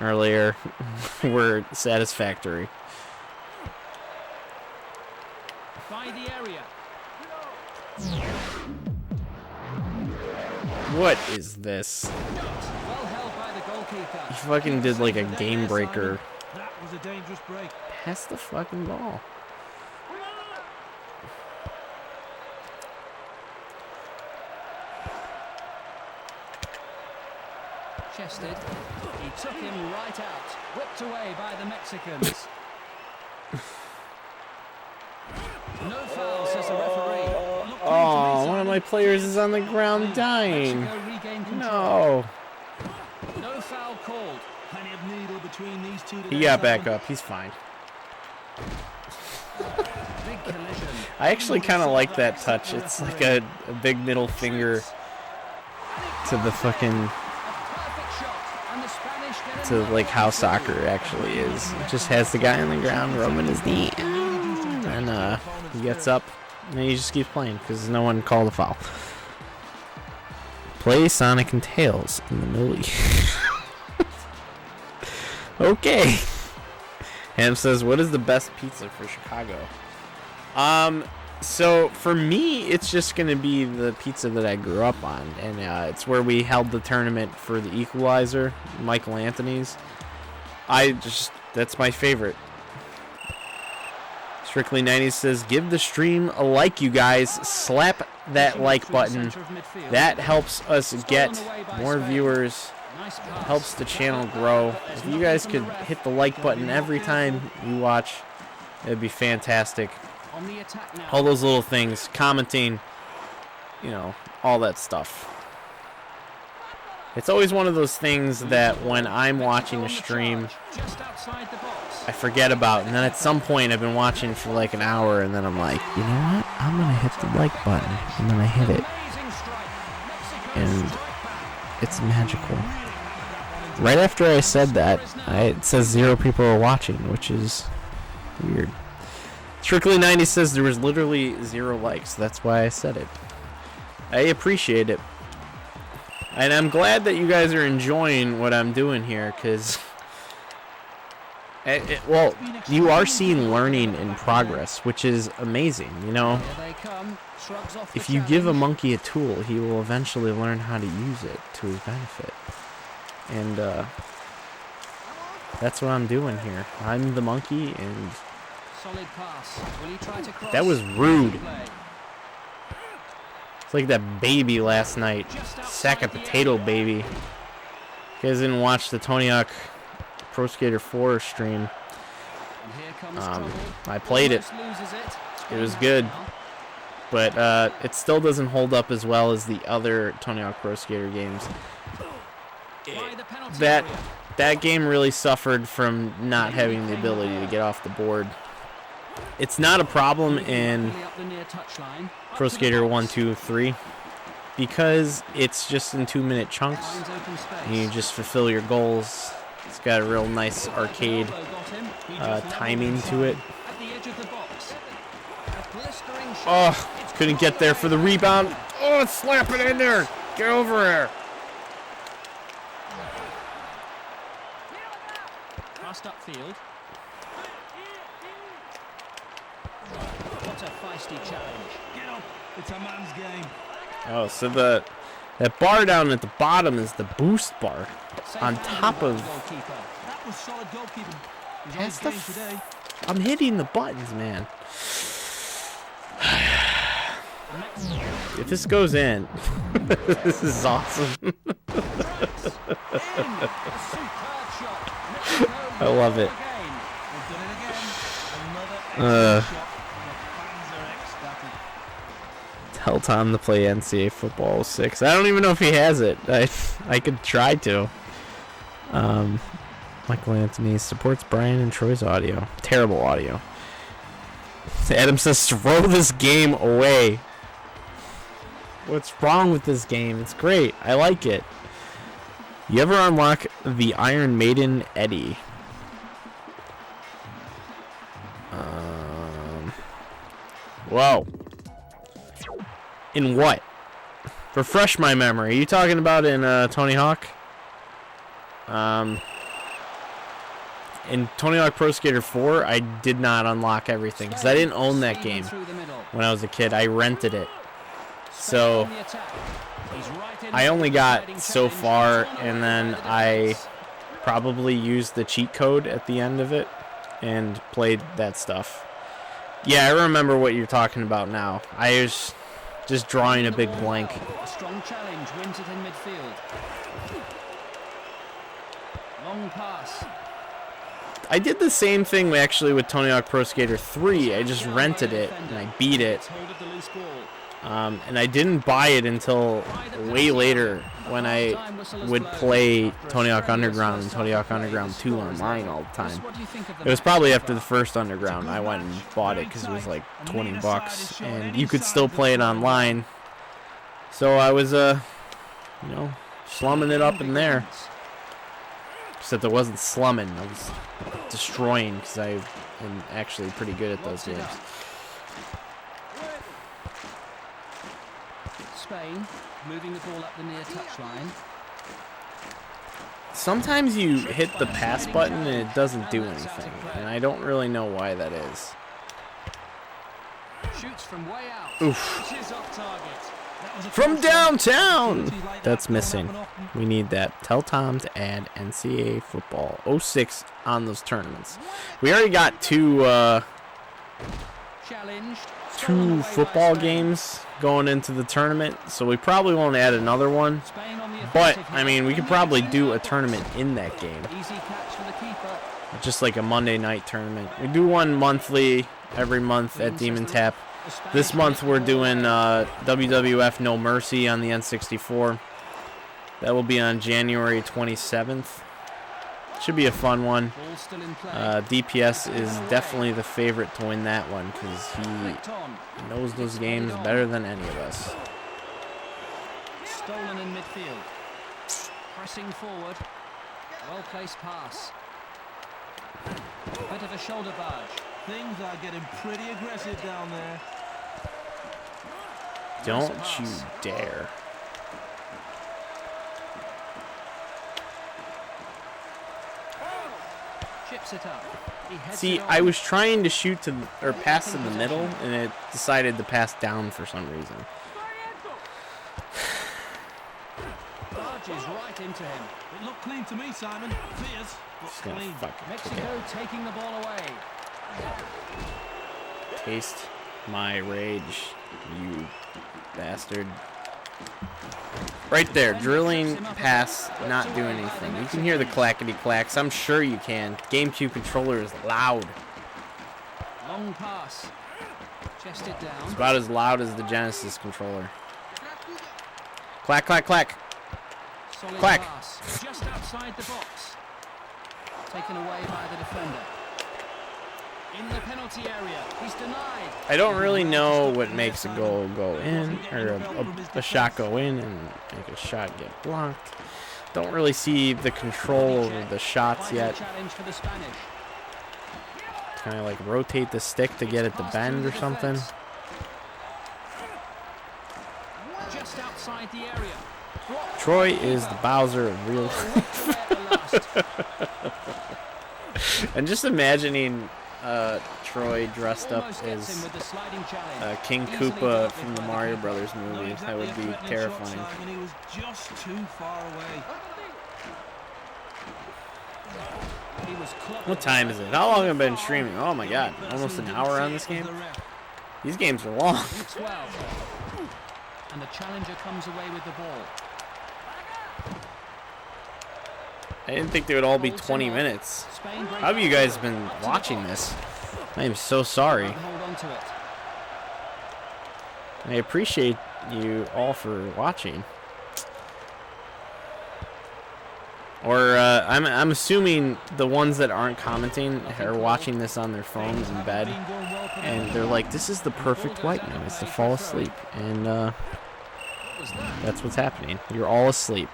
earlier were satisfactory. By the area. What is this? Well held by the goalkeeper. He fucking did like a game breaker. That was a dangerous break. Pass the fucking ball. Chested. He took him right out. Whipped away by the Mexicans. No foul, says the referee. Oh, one of my players is on the ground dying. Mexico regained control. No. No foul called. Plenty of needle between these two. He got back up. He's fine. Big collision. I actually kind of like that touch. It's like a big middle finger to the fucking, A perfect shot, and the Spanish get to like how soccer actually is. It just has the guy on the ground rubbing his knee, and he gets up, and he just keeps playing because no one called a foul. Play Sonic and Tails in the middle East. Okay. Ham says, what is the best pizza for Chicago? So for me, it's just going to be the pizza that I grew up on. And it's where we held the tournament for the Equalizer, Michael Anthony's. That's my favorite. Strictly 90s says, give the stream a like, you guys. Slap that like button. That helps us get more viewers. Helps the channel grow. If you guys could hit the like button every time you watch, it'd be fantastic. All those little things, commenting, you know, all that stuff. It's always one of those things that when I'm watching a stream, I forget about, and then at some point I've been watching for like an hour, and then I'm like, you know what? I'm gonna hit the like button, and then I hit it, and it's magical. Right after I said that, it says 0 people are watching, which is weird. Strictly 90 says there was literally 0 likes. That's why I said it. I appreciate it. And I'm glad that you guys are enjoying what I'm doing here, because, well, you are seeing learning in progress, which is amazing, you know? If you give a monkey a tool, he will eventually learn how to use it to his benefit. And that's what I'm doing here. I'm the monkey, and that was rude. It's like that baby last night. Sack of potato baby. You guys didn't watch the Tony Hawk Pro Skater 4 stream. I played it. It was good. But it still doesn't hold up as well as the other Tony Hawk Pro Skater games. That game really suffered from not having the ability to get off the board. It's not a problem in Pro Skater 1, 2, 3 because it's just in 2-minute chunks and you just fulfill your goals. It's got a real nice arcade timing to it. Oh, couldn't get there for the rebound. Oh, slap it in there. Get over here. Upfield. What a feisty challenge. Get up. It's a man's game. Oh, so that bar down at the bottom is the boost bar. On top of. That was solid goalkeeping. That's the I'm hitting the buttons, man. If this goes in, this is awesome. I love it. Tell Tom to play NCAA football 6. I don't even know if he has it. I could try to. Michael Anthony supports Brian and Troy's audio. Terrible audio. Adam says, throw this game away. What's wrong with this game? It's great. I like it. You ever unlock the Iron Maiden Eddie? Whoa. In what? Refresh my memory. Are you talking about in Tony Hawk? In Tony Hawk Pro Skater 4, I did not unlock everything because I didn't own that game when I was a kid. I rented it. So I only got so far, and then I probably used the cheat code at the end of it and played that stuff. Yeah, I remember what you're talking about now. I was just drawing a big blank. A strong challenge wins it in midfield. Long pass. I did the same thing actually with Tony Hawk Pro Skater 3. I just rented it and I beat it. And I didn't buy it until way later when I would play Tony Hawk Underground and Tony Hawk Underground 2 online all the time. It was probably after the first Underground I went and bought it because it was like 20 bucks and you could still play it online. So I was, slumming it up in there. Except I wasn't slumming, I was destroying because I am actually pretty good at those games. Spain moving the ball up the near touchline. Sometimes you hit the pass button and it doesn't do anything, and I don't really know why that is. Shoots from way out. Oof. Is off target. From downtown! That's missing. We need that. Tell Tom to add NCAA football 06 on those tournaments. We already got two football games going into the tournament, so we probably won't add another one. But, I mean, we could probably do a tournament in that game. Just like a Monday night tournament. We do one monthly, every month at Demon Tap. This month we're doing WWF No Mercy on the N64. That will be on January 27th. Should be a fun one. DPS is definitely the favorite to win that one because he knows those games better than any of us. Stolen in midfield. Pressing forward. Well-placed pass. Bit of a shoulder barge. Things are getting pretty aggressive down there. Don't you dare. Chips it up. See, I was trying to shoot to or pass in the middle, and it decided to pass down for some reason. Barges right into him. It looked clean to me, Simon. Fierce, but Just gonna clean. fucking Mexico taking the ball away. taste my rage, you bastard. Right there, drilling pass, not doing anything. You can hear the clackety clacks. I'm sure you can. Gamecube controller is loud. Long pass. Chested down. It's about as loud as the Genesis controller. Clack, clack, clack. Solid Clack. pass. Just outside the box. Taken away by the defender. In the penalty area. He's denied. I don't really know what makes a goal go in, or a shot go in and make a shot get blocked. Don't really see the control over the shots yet. Challenge for the Spanish. Kind of like rotate the stick to get it to bend or something. Just outside the area. Troy is the Bowser of real life. And just imagining Troy dressed up as King Koopa from the Mario Brothers movie. That would be terrifying. He was just too far away. What time is it? How long have I been streaming? Oh my god, almost an hour on this game? These games are long. And the challenger comes away with the ball. I didn't think they would all be 20 minutes. How have you guys been watching this? I am so sorry. Hold on to it. I appreciate you all for watching. Or I'm assuming the ones that aren't commenting are watching this on their phones in bed, and they're like, "This is the perfect white noise to fall asleep," and that's what's happening. You're all asleep.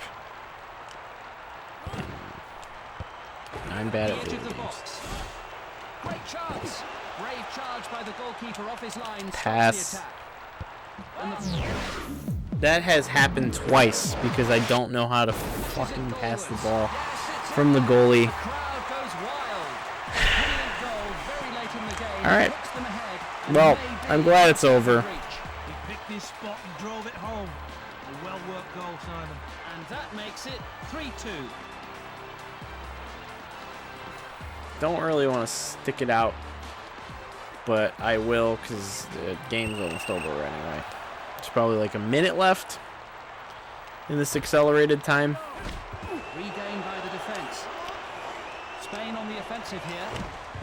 I'm bad at video games. Great chance. Brave charge by the goalkeeper off his line. Pass. That has happened twice because I don't know how to fucking pass the ball from the goalie. Alright. Well, I'm glad it's over. He picked his spot and drove it home. A well-worked goal, Simon. And that makes it 3-2. Don't really want to stick it out, but I will because the game's almost over anyway. There's probably like a minute left in this accelerated time. Regained by the defence. Spain on the offensive here.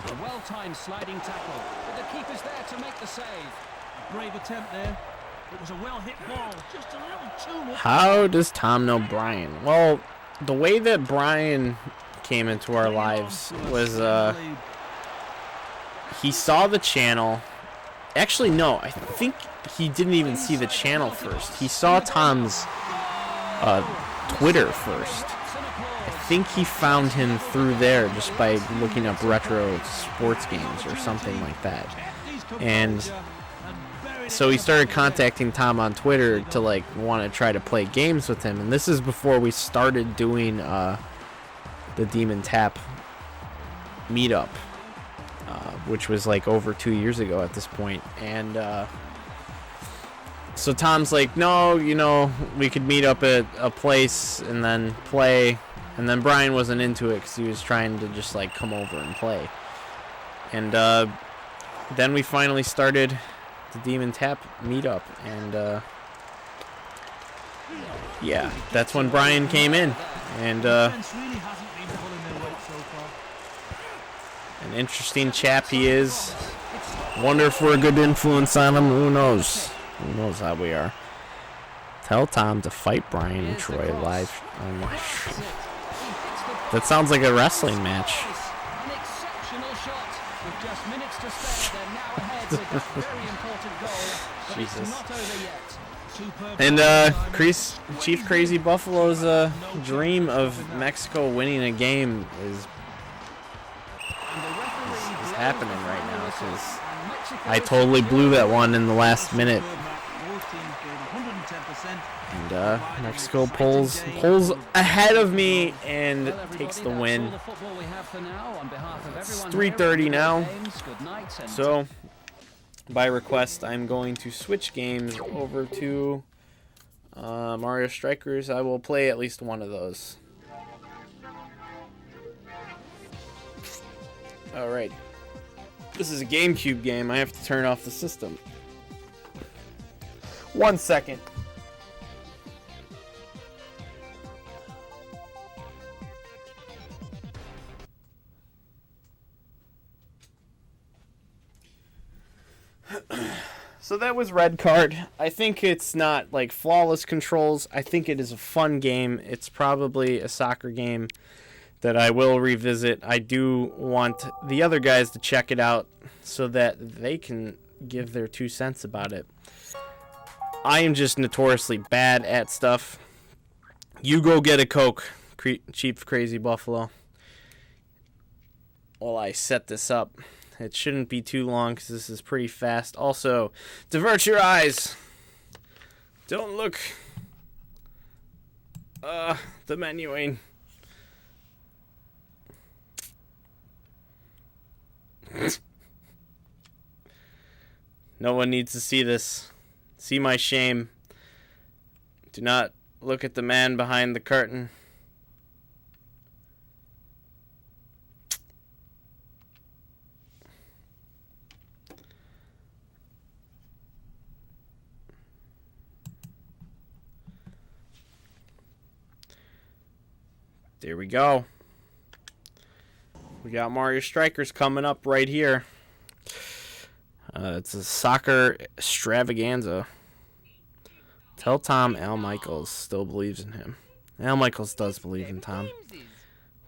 A well-timed sliding tackle. But the keeper's there to make the save. A brave attempt there. It was a well-hit ball. Just a little too much. How does Tom know Brian? Well, the way that Brian came into our lives was he saw the channel. Actually, no, I think he didn't even see the channel first. He saw Tom's Twitter first. I think he found him through there just by looking up retro sports games or something like that. And so he started contacting Tom on Twitter to like want to try to play games with him. And this is before we started doing the Demon Tap meetup, which was like over 2 years ago at this point. And so Tom's like, no, you know, we could meet up at a place and then play. And then Brian wasn't into it because he was trying to just like come over and play. And then we finally started the Demon Tap meetup. And yeah, that's when Brian came in. And Defense really hasn't been pulling their weight so far. an interesting chap he is. Wonder if we're a good influence on him. Who knows? Who knows how we are. Tell Tom to fight Brian and Troy live on my show. That sounds like a wrestling match. An exceptional shot. With just minutes to spare, they're now ahead with that very important goal. But Jesus. it's not over yet. Superb And goal, Simon. Chief Crazy Buffalo's dream of Mexico winning a game is And the referee blows happening the right final now, whistle, 'cause and Mexico I totally blew that one in the last minute. Superb match. Both teams gave 110%. And Mexico pulls ahead of me and Well, everybody, takes the that's win. all the football we have for now. On behalf of It's everyone 3:30 here at now. Games, good night and So, by request, I'm going to switch games over to Mario Strikers. I will play at least one of those. Alright. This is a Gamecube game. I have to turn off the system. 1 second. So that was RedCard. I think it's not like flawless controls. I think it is a fun game. It's probably a soccer game that I will revisit. I do want the other guys to check it out so that they can give their 2 cents about it. I am just notoriously bad at stuff. You go get a Coke, Chief Crazy Buffalo, while I set this up. It shouldn't be too long because this is pretty fast. Also, divert your eyes. Don't look. The menuing. No one needs to see this. See my shame. Do not look at the man behind the curtain. There we go. We got Mario Strikers coming up right here. It's a soccer extravaganza. Tell Tom Al Michaels still believes in him. Al Michaels does believe in Tom.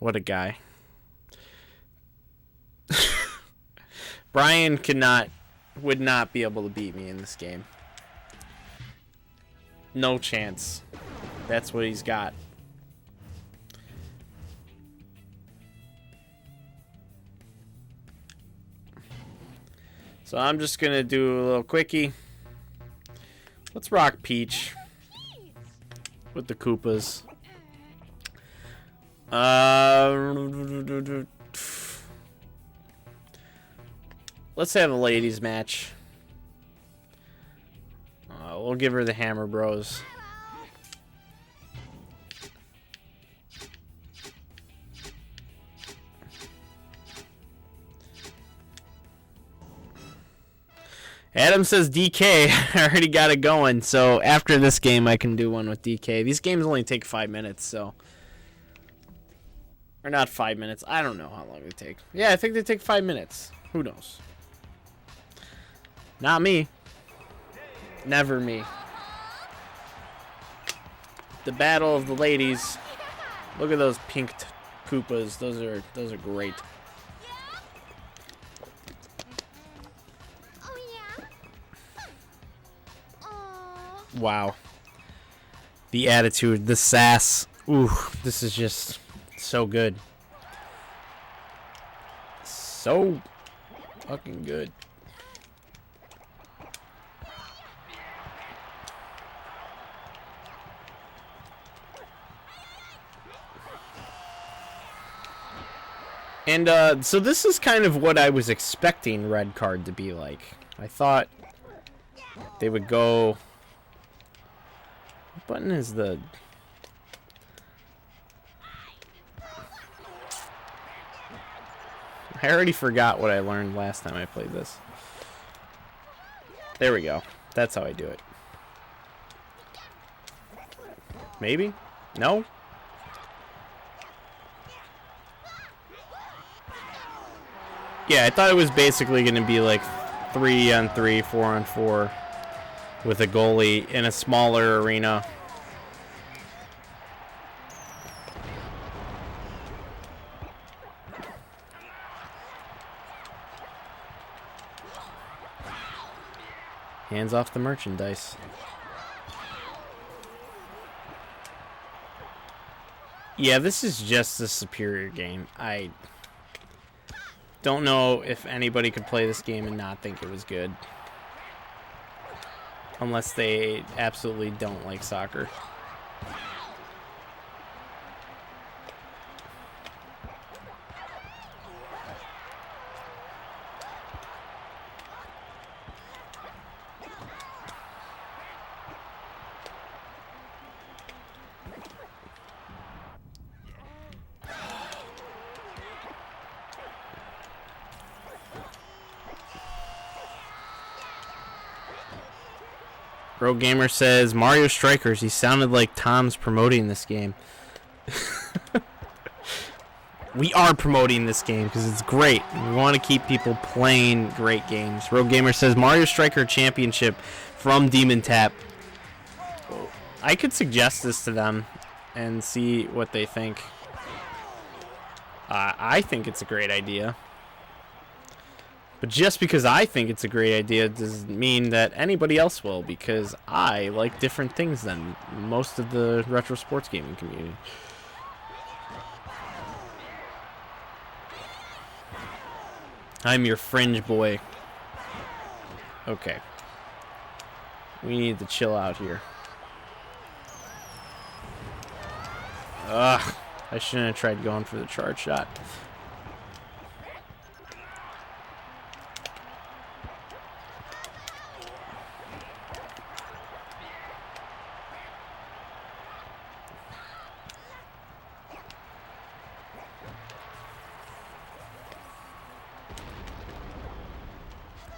What a guy. Brian would not be able to beat me in this game. No chance. That's what he's got. So I'm just going to do a little quickie. Let's rock Peach with the Koopas. Let's have a ladies match. We'll give her the Hammer Bros. Adam says DK. I already got it going. So after this game, I can do one with DK. These games only take 5 minutes, so. Or not 5 minutes. I don't know how long they take. Yeah, I think they take 5 minutes. Who knows? Not me. Never me. The battle of the ladies. Look at those pink Koopas. Those are great. Wow. The attitude, the sass. Ooh, this is just so good. So fucking good. And so this is kind of what I was expecting RedCard to be like. I thought they would go... What button is the... I already forgot what I learned last time I played this. There we go. That's how I do it. Maybe? No? Yeah, I thought it was basically going to be like 3-on-3, 4-on-4 with a goalie in a smaller arena. Hands off the merchandise. Yeah, this is just a superior game. I don't know if anybody could play this game and not think it was good. Unless they absolutely don't like soccer. Bro Gamer says Mario Strikers. He sounded like Tom's promoting this game. We are promoting this game because it's great. We want to keep people playing great games. Rogue Gamer says Mario Striker Championship from Demon Tap. I could suggest this to them and see what they think. I think it's a great idea. But just because I think it's a great idea doesn't mean that anybody else will, because I like different things than most of the retro sports gaming community. I'm your fringe boy. Okay. We need to chill out here. Ugh. I shouldn't have tried going for the charge shot.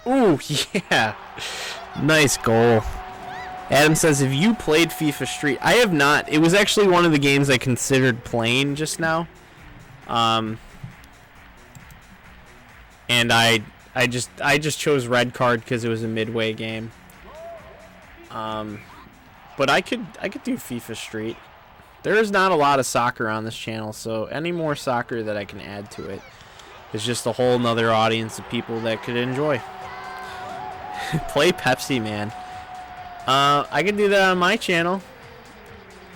Ooh, yeah. Nice goal. Adam says, have you played FIFA Street? I have not. It was actually one of the games I considered playing just now. And I just chose RedCard because it was a midway game. But I could do FIFA Street. There is not a lot of soccer on this channel, so any more soccer that I can add to it is just a whole nother audience of people that could enjoy. Play Pepsi, man. I can do that on my channel.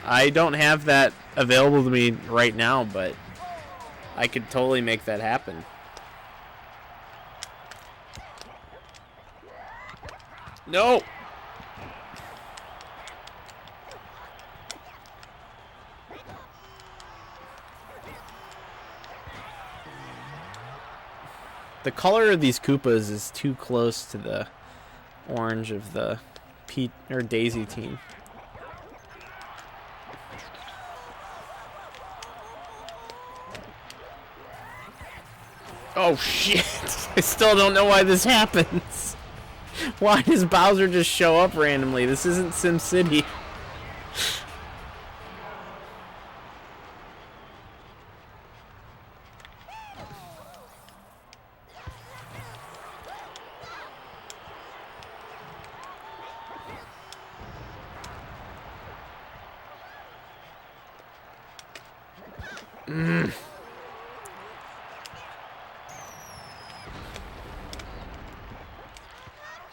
I don't have that available to me right now, but I could totally make that happen. No! The color of these Koopas is too close to the orange of the Pete or Daisy team. Oh shit! I still don't know why this happens. Why does Bowser just show up randomly? This isn't SimCity.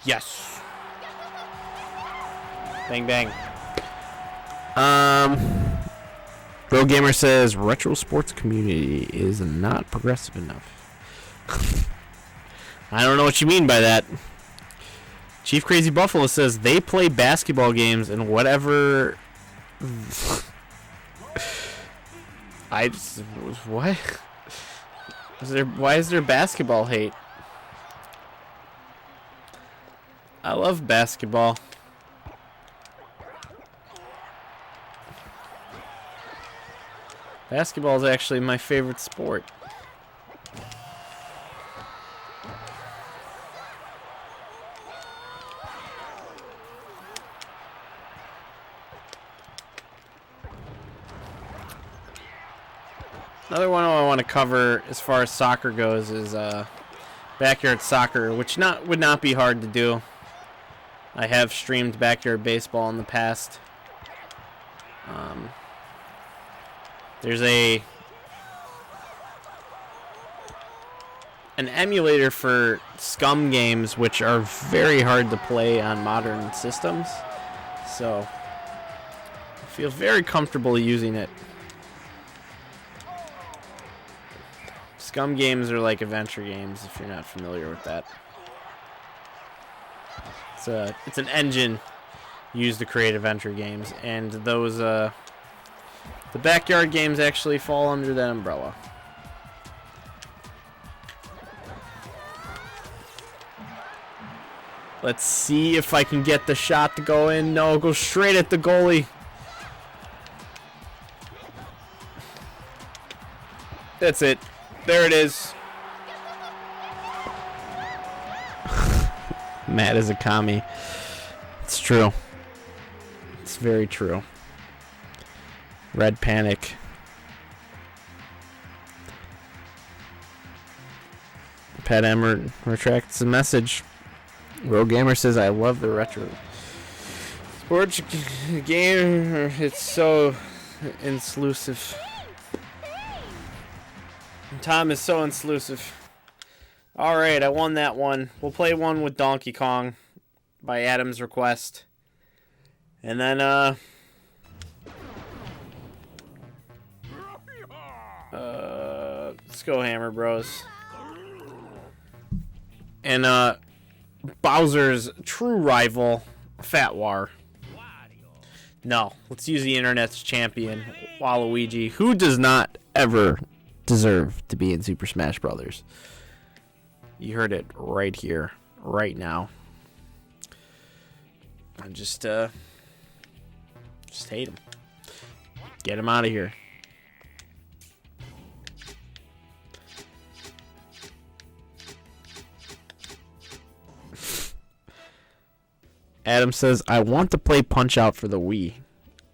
Yes. Bang bang. Real Gamer says retro sports community is not progressive enough. I don't know what you mean by that. Chief Crazy Buffalo says they play basketball games and whatever. What? Why is there basketball hate? I love basketball. Basketball is actually my favorite sport. Another one I want to cover as far as soccer goes is backyard soccer, which would not be hard to do. I have streamed backyard baseball in the past. There's an emulator for Scum games, which are very hard to play on modern systems. So I feel very comfortable using it. Scum games are like adventure games, if you're not familiar with that. It's an engine used to create adventure games, and those the backyard games actually fall under that umbrella. Let's see if I can get the shot to go in. No, go straight at the goalie. That's it. There it is. Mad as a commie. It's true. It's very true. Red Panic. Pat Emmert retracts the message. Real Gamer says, I love the retro sports game. It's so inclusive. Tom is so inclusive. Alright, I won that one. We'll play one with Donkey Kong by Adam's request. And then, let's go Hammer Bros. And, Bowser's true rival, Fat War. No, let's use the internet's champion, Waluigi, who does not ever deserve to be in Super Smash Brothers. You heard it right here, right now. I just hate him. Get him out of here. Adam says, I want to play Punch-Out for the Wii.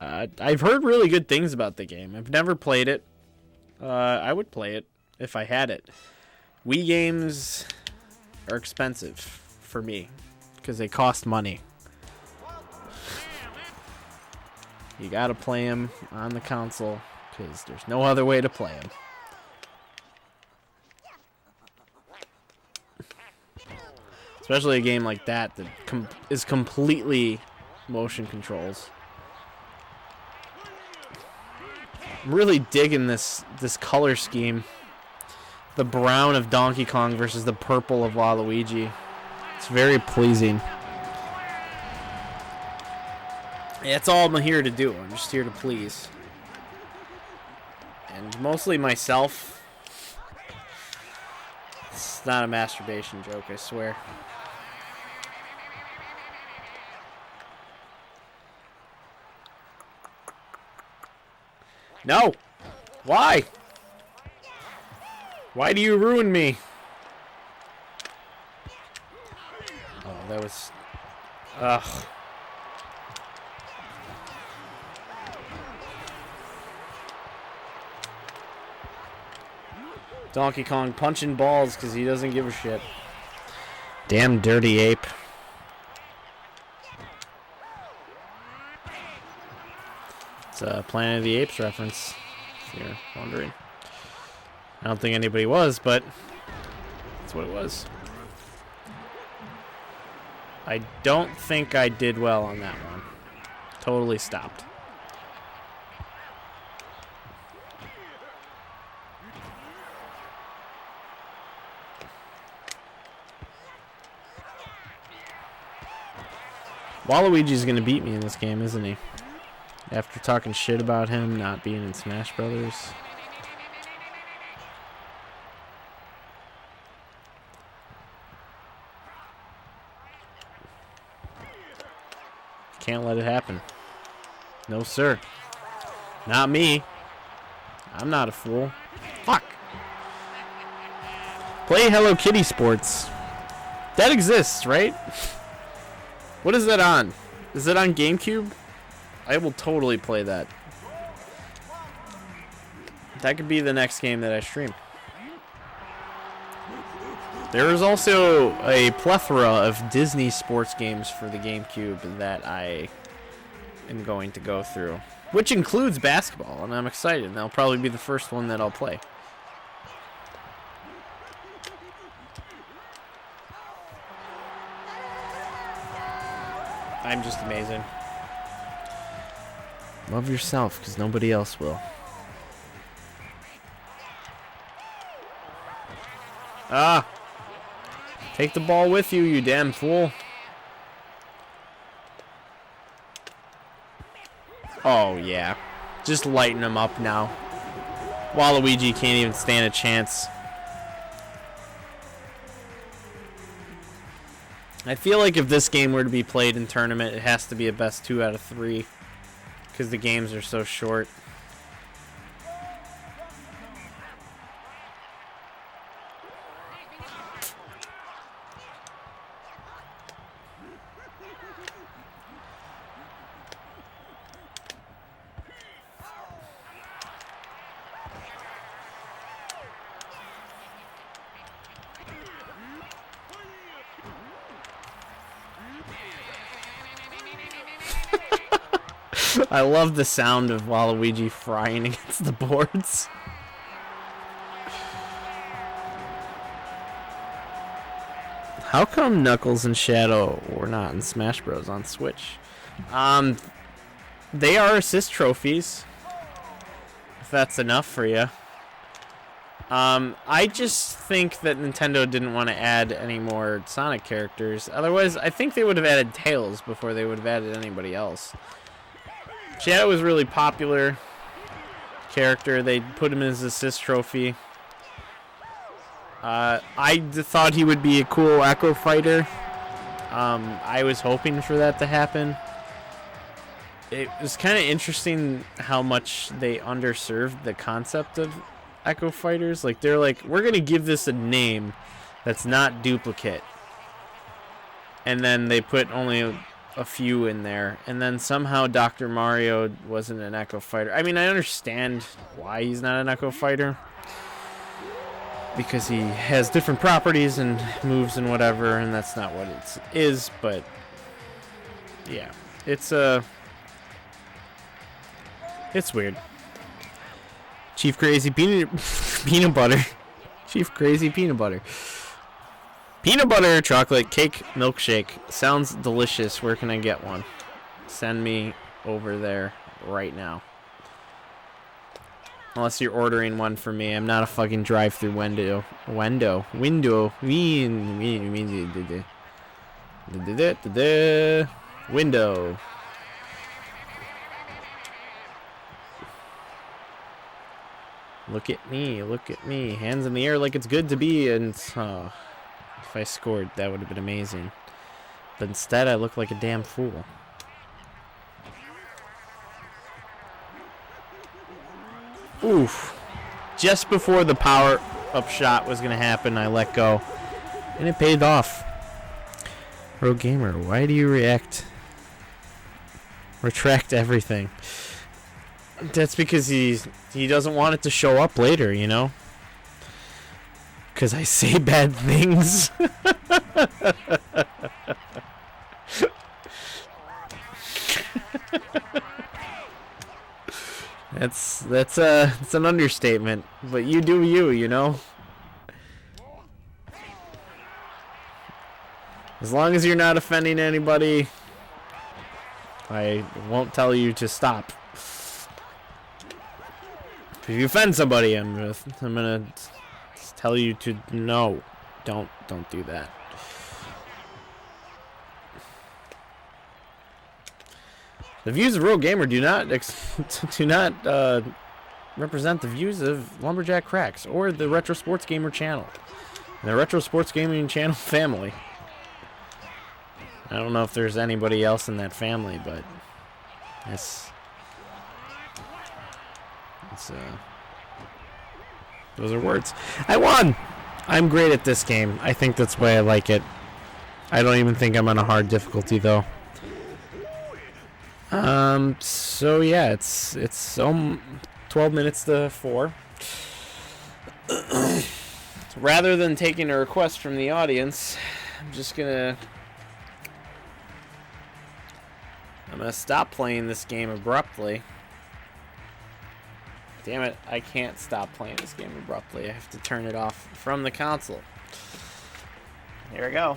I've heard really good things about the game. I've never played it. I would play it if I had it. Wii games are expensive for me because they cost money. You gotta play them on the console because there's no other way to play them. Especially a game like that is completely motion controls. I'm really digging this color scheme. The brown of Donkey Kong versus the purple of Waluigi. It's very pleasing. That's all I'm here to do. I'm just here to please. And mostly myself. It's not a masturbation joke, I swear. No! Why? Why do you ruin me? Oh, that was Ugh. Donkey Kong punching balls because he doesn't give a shit. Damn dirty ape. It's a Planet of the Apes reference, if you're wondering. I don't think anybody was, but that's what it was. I don't think I did well on that one. Totally stopped. Waluigi's gonna beat me in this game, isn't he? After talking shit about him not being in Smash Brothers. Can't let it happen. No, sir. Not me. I'm not a fool. Fuck. Play Hello Kitty Sports. That exists, right? What is that on? Is it on Gamecube? I will totally play that. That could be the next game that I stream. There is also a plethora of Disney sports games for the Gamecube that I am going to go through, which includes basketball, and I'm excited. That'll probably be the first one that I'll play. I'm just amazing. Love yourself, because nobody else will. Ah! Take the ball with you, you damn fool. Oh, yeah. Just lighten him up now. Waluigi can't even stand a chance. I feel like if this game were to be played in tournament, it has to be a best 2 out of 3. Because the games are so short. I love the sound of Waluigi frying against the boards. How come Knuckles and Shadow were not in Smash Bros. On Switch? They are assist trophies. If that's enough for you. I just think that Nintendo didn't want to add any more Sonic characters. Otherwise, I think they would have added Tails before they would have added anybody else. Shadow was a really popular character. They put him as assist trophy. I thought he would be a cool Echo Fighter. I was hoping for that to happen. It was kind of interesting how much they underserved the concept of Echo Fighters. Like, they're like, we're going to give this a name that's not duplicate. And then they put only a few in there, and then somehow Dr. Mario wasn't an Echo Fighter. I mean, I understand why he's not an Echo Fighter, because he has different properties and moves and whatever, and that's not what it is, but yeah, it's weird. Chief Crazy Peanut Butter. Chief Crazy Peanut Butter. Peanut butter chocolate cake milkshake. Sounds delicious. Where can I get one? Send me over there right now. Unless you're ordering one for me. I'm not a fucking drive-through window. Window. Window. Look at me. Look at me. Hands in the air like it's good to be. And if I scored, that would have been amazing. But instead, I look like a damn fool. Oof. Just before the power-up shot was going to happen, I let go. And it paid off. Rogue Gamer, why do you retract everything? That's because he doesn't want it to show up later, you know? Because I say bad things. That's an understatement, but you do you know? As long as you're not offending anybody, I won't tell you to stop. If you offend somebody, I'm gonna tell you to no. Don't do that. The views of Rogue Gamer do not represent the views of Lumberjack Cracks or the Retro Sports Gamer channel, the Retro Sports Gaming channel family. I don't know if there's anybody else in that family, but those are words. I won! I'm great at this game. I think that's why I like it. I don't even think I'm on a hard difficulty, though. So yeah, it's 12 minutes to 4. Rather than taking a request from the audience, I'm gonna stop playing this game abruptly. Damn it, I can't stop playing this game abruptly. I have to turn it off from the console. Here we go.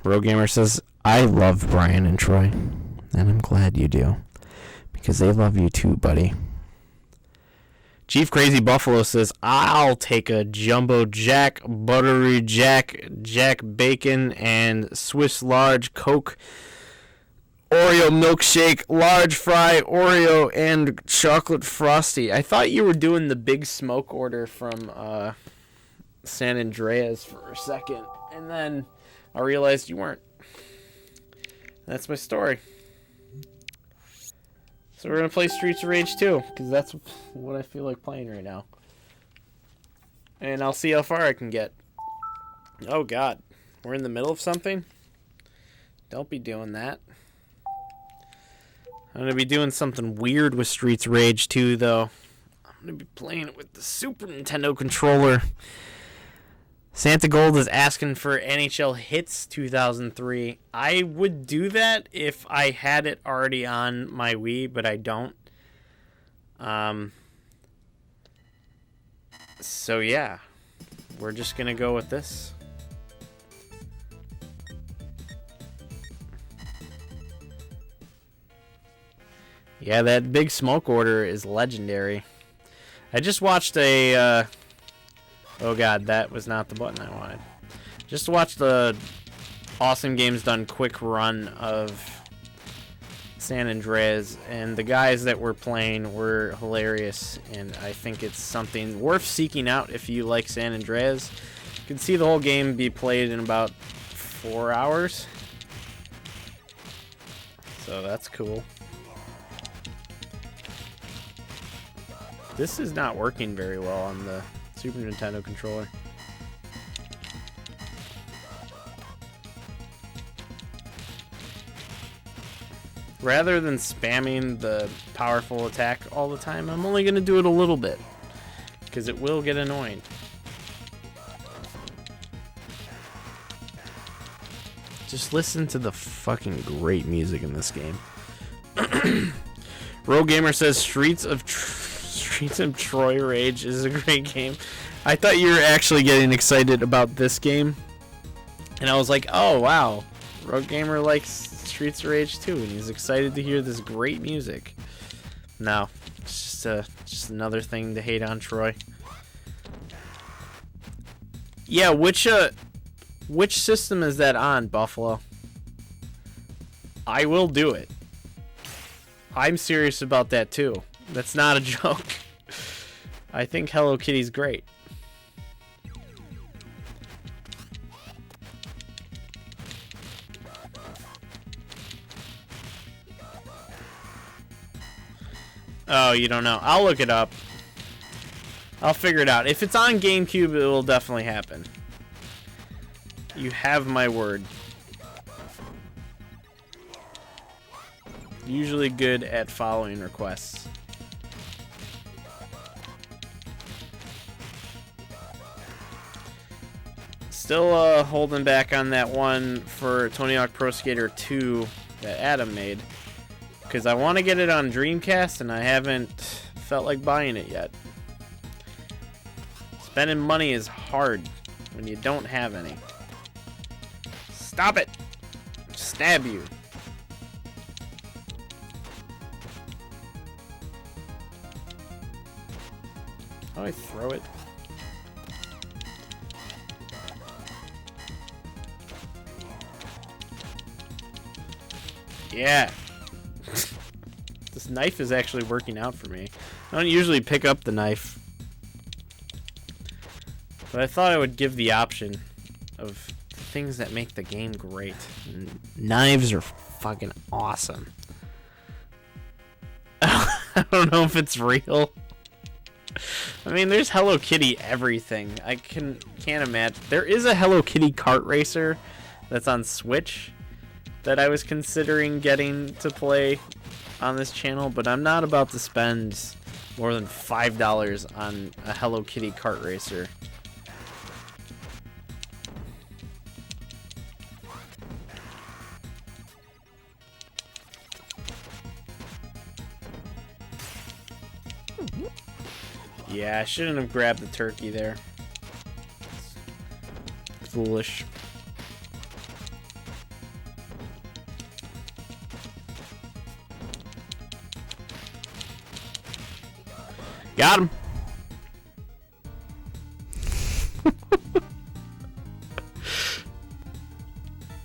Rogue Gamer says, I love Brian and Troy, and I'm glad you do, because they love you too, buddy. Chief Crazy Buffalo says, I'll take a Jumbo Jack, Buttery Jack, Jack Bacon, and Swiss Large Coke, Oreo Milkshake, Large Fry, Oreo, and Chocolate Frosty. I thought you were doing the Big Smoke order from San Andreas for a second, and then I realized you weren't. That's my story. So we're going to play Streets of Rage 2, because that's what I feel like playing right now. And I'll see how far I can get. Oh god, we're in the middle of something? Don't be doing that. I'm going to be doing something weird with Streets of Rage 2, though. I'm going to be playing it with the Super Nintendo controller. Santa Gold is asking for NHL Hits 2003. I would do that if I had it already on my Wii, but I don't. So yeah, we're just gonna go with this. Yeah, that Big Smoke order is legendary. I just watched a... Oh god, that was not the button I wanted. Just watch the Awesome Games Done quick run of San Andreas, and the guys that were playing were hilarious, and I think it's something worth seeking out if you like San Andreas. You can see the whole game be played in about 4 hours. So that's cool. This is not working very well on the Super Nintendo controller. Rather than spamming the powerful attack all the time, I'm only going to do it a little bit, because it will get annoying. Just listen to the fucking great music in this game. Rogue Gamer says Streets of Troy Rage is a great game. I thought you were actually getting excited about this game, and I was like, oh wow, Rogue Gamer likes Streets of Rage 2, and he's excited to hear this great music. No, it's just another thing to hate on Troy. Yeah, which system is that on, Buffalo? I will do it. I'm serious about that too. That's not a joke. I think Hello Kitty's great. Oh, you don't know. I'll look it up. I'll figure it out. If it's on GameCube, it will definitely happen. You have my word. Usually good at following requests. Still holding back on that one for Tony Hawk Pro Skater 2 that Adam made. Because I want to get it on Dreamcast and I haven't felt like buying it yet. Spending money is hard when you don't have any. Stop it! Stab you. How do I throw it? Yeah. This knife is actually working out for me. I don't usually pick up the knife. But I thought I would give the option of things that make the game great. And knives are fucking awesome. I don't know if it's real. I mean, there's Hello Kitty everything. I can't imagine. There is a Hello Kitty kart racer that's on Switch that I was considering getting to play on this channel, but I'm not about to spend more than $5 on a Hello Kitty kart racer. Yeah, I shouldn't have grabbed the turkey there. Foolish. Got him.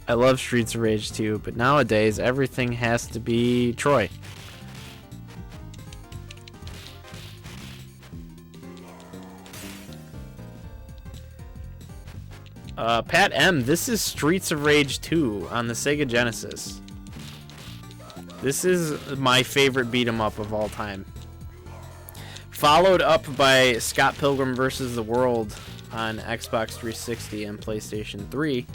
I love Streets of Rage 2, but nowadays everything has to be Troy. Pat M, this is Streets of Rage 2 on the Sega Genesis. This is my favorite beat 'em up of all time. Followed up by Scott Pilgrim vs. the World on Xbox 360 and PlayStation 3.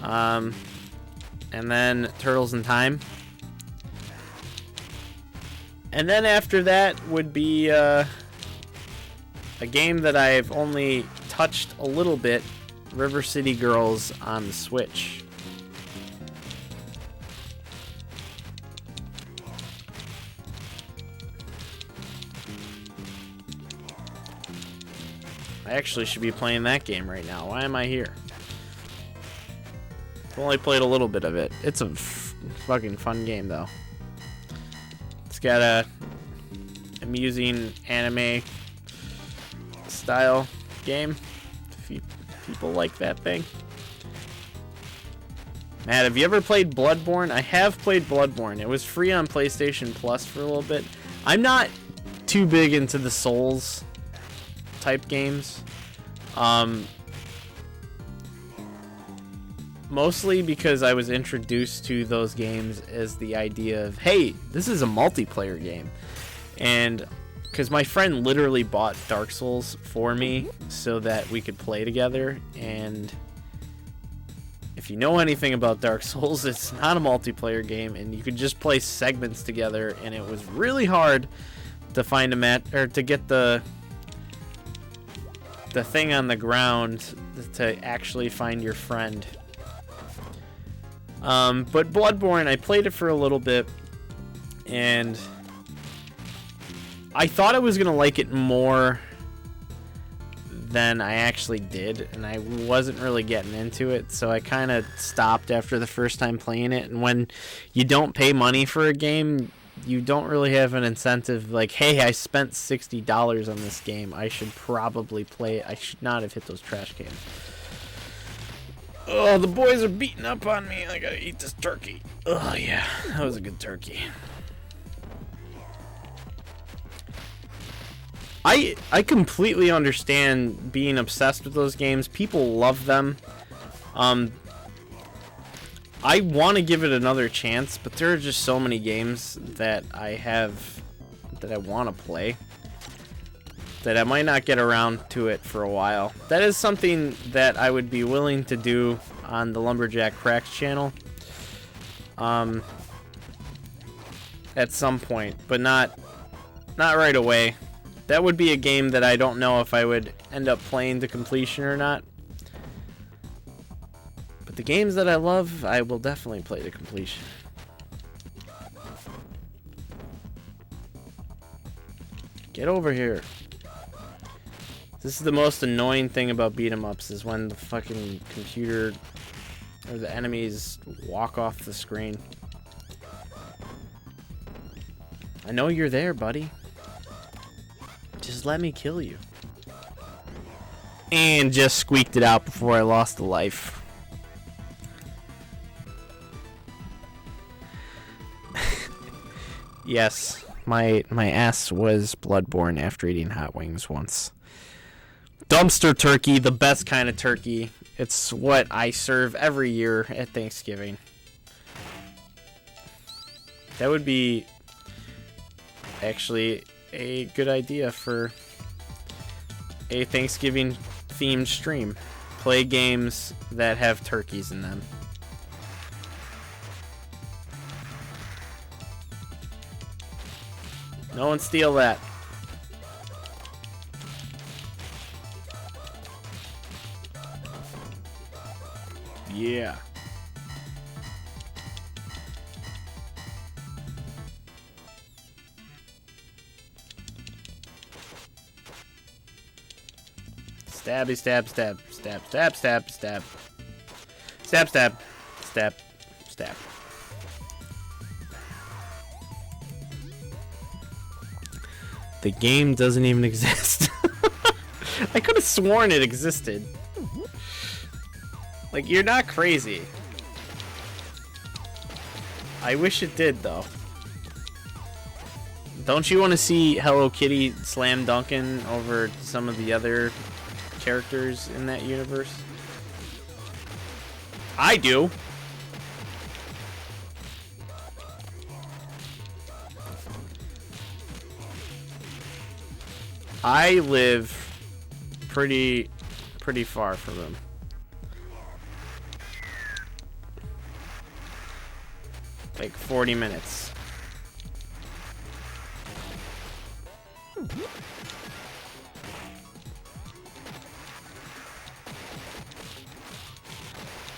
And then Turtles in Time. And then after that would be a game that I've only touched a little bit, River City Girls on the Switch. I actually should be playing that game right now. Why am I here? I've only played a little bit of it. It's a fucking fun game, though. It's got a amusing anime style game. If people like that thing. Matt, have you ever played Bloodborne? I have played Bloodborne. It was free on PlayStation Plus for a little bit. I'm not too big into the Souls type games. Mostly because I was introduced to those games as the idea of, hey, this is a multiplayer game. And because my friend literally bought Dark Souls for me so that we could play together. And if you know anything about Dark Souls, it's not a multiplayer game, and you could just play segments together. And it was really hard to find a match, or to get the thing on the ground to actually find your friend. But Bloodborne, I played it for a little bit, and I thought I was going to like it more than I actually did, and I wasn't really getting into it, so I kind of stopped after the first time playing it. And when you don't pay money for a game, you don't really have an incentive, like, hey, I spent $60 on this game, I should probably play it. I should not have hit those trash cans. Oh, the boys are beating up on me. I gotta eat this turkey. Oh, yeah, that was a good turkey. I completely understand being obsessed with those games. People love them. I want to give it another chance, but there are just so many games that I have that I want to play, that I might not get around to it for a while. That is something that I would be willing to do on the Lumberjack Cracks channel. At some point, but not right away. That would be a game that I don't know if I would end up playing to completion or not. But the games that I love, I will definitely play to completion. Get over here. This is the most annoying thing about beat 'em ups, is when the fucking computer or the enemies walk off the screen. I know you're there, buddy. Just let me kill you. And just squeaked it out before I lost a life. Yes, my ass was bloodborne after eating hot wings once. Dumpster turkey, the best kind of turkey. It's what I serve every year at Thanksgiving. That would be actually a good idea for a Thanksgiving themed stream. Play games that have turkeys in them. No one steal that. Yeah. Stabby, stab, stab, stab, stab, stab, stab. Stab, stab, stab, stab. The game doesn't even exist. I could have sworn it existed. Like, you're not crazy. I wish it did, though. Don't you want to see Hello Kitty slam dunking over some of the other characters in that universe? I do. I live pretty far from him. Like 40 minutes.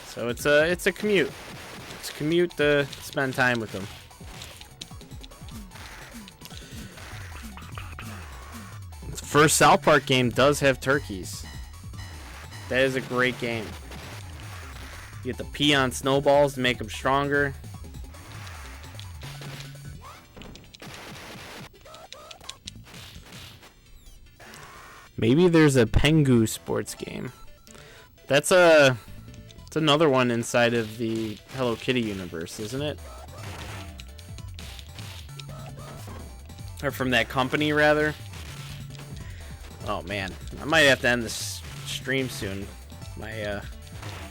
So it's a commute. It's a commute to spend time with them. The first South Park game does have turkeys. That is a great game. You get to pee on snowballs to make them stronger. Maybe there's a Pengu sports game. It's another one inside of the Hello Kitty universe, isn't it? Or from that company, rather. Oh man, I might have to end this stream soon. My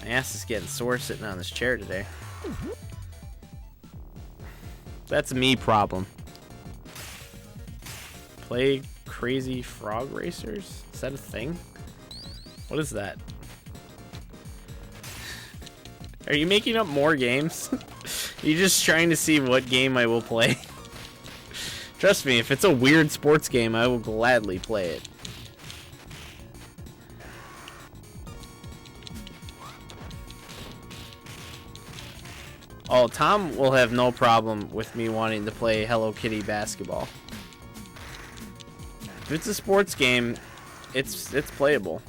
ass is getting sore sitting on this chair today. That's a me problem. Play Crazy Frog Racers? Is that a thing? What is that? Are you making up more games? Are you just trying to see what game I will play? Trust me, if it's a weird sports game, I will gladly play it. Oh, Tom will have no problem with me wanting to play Hello Kitty basketball. If it's a sports game, it's playable.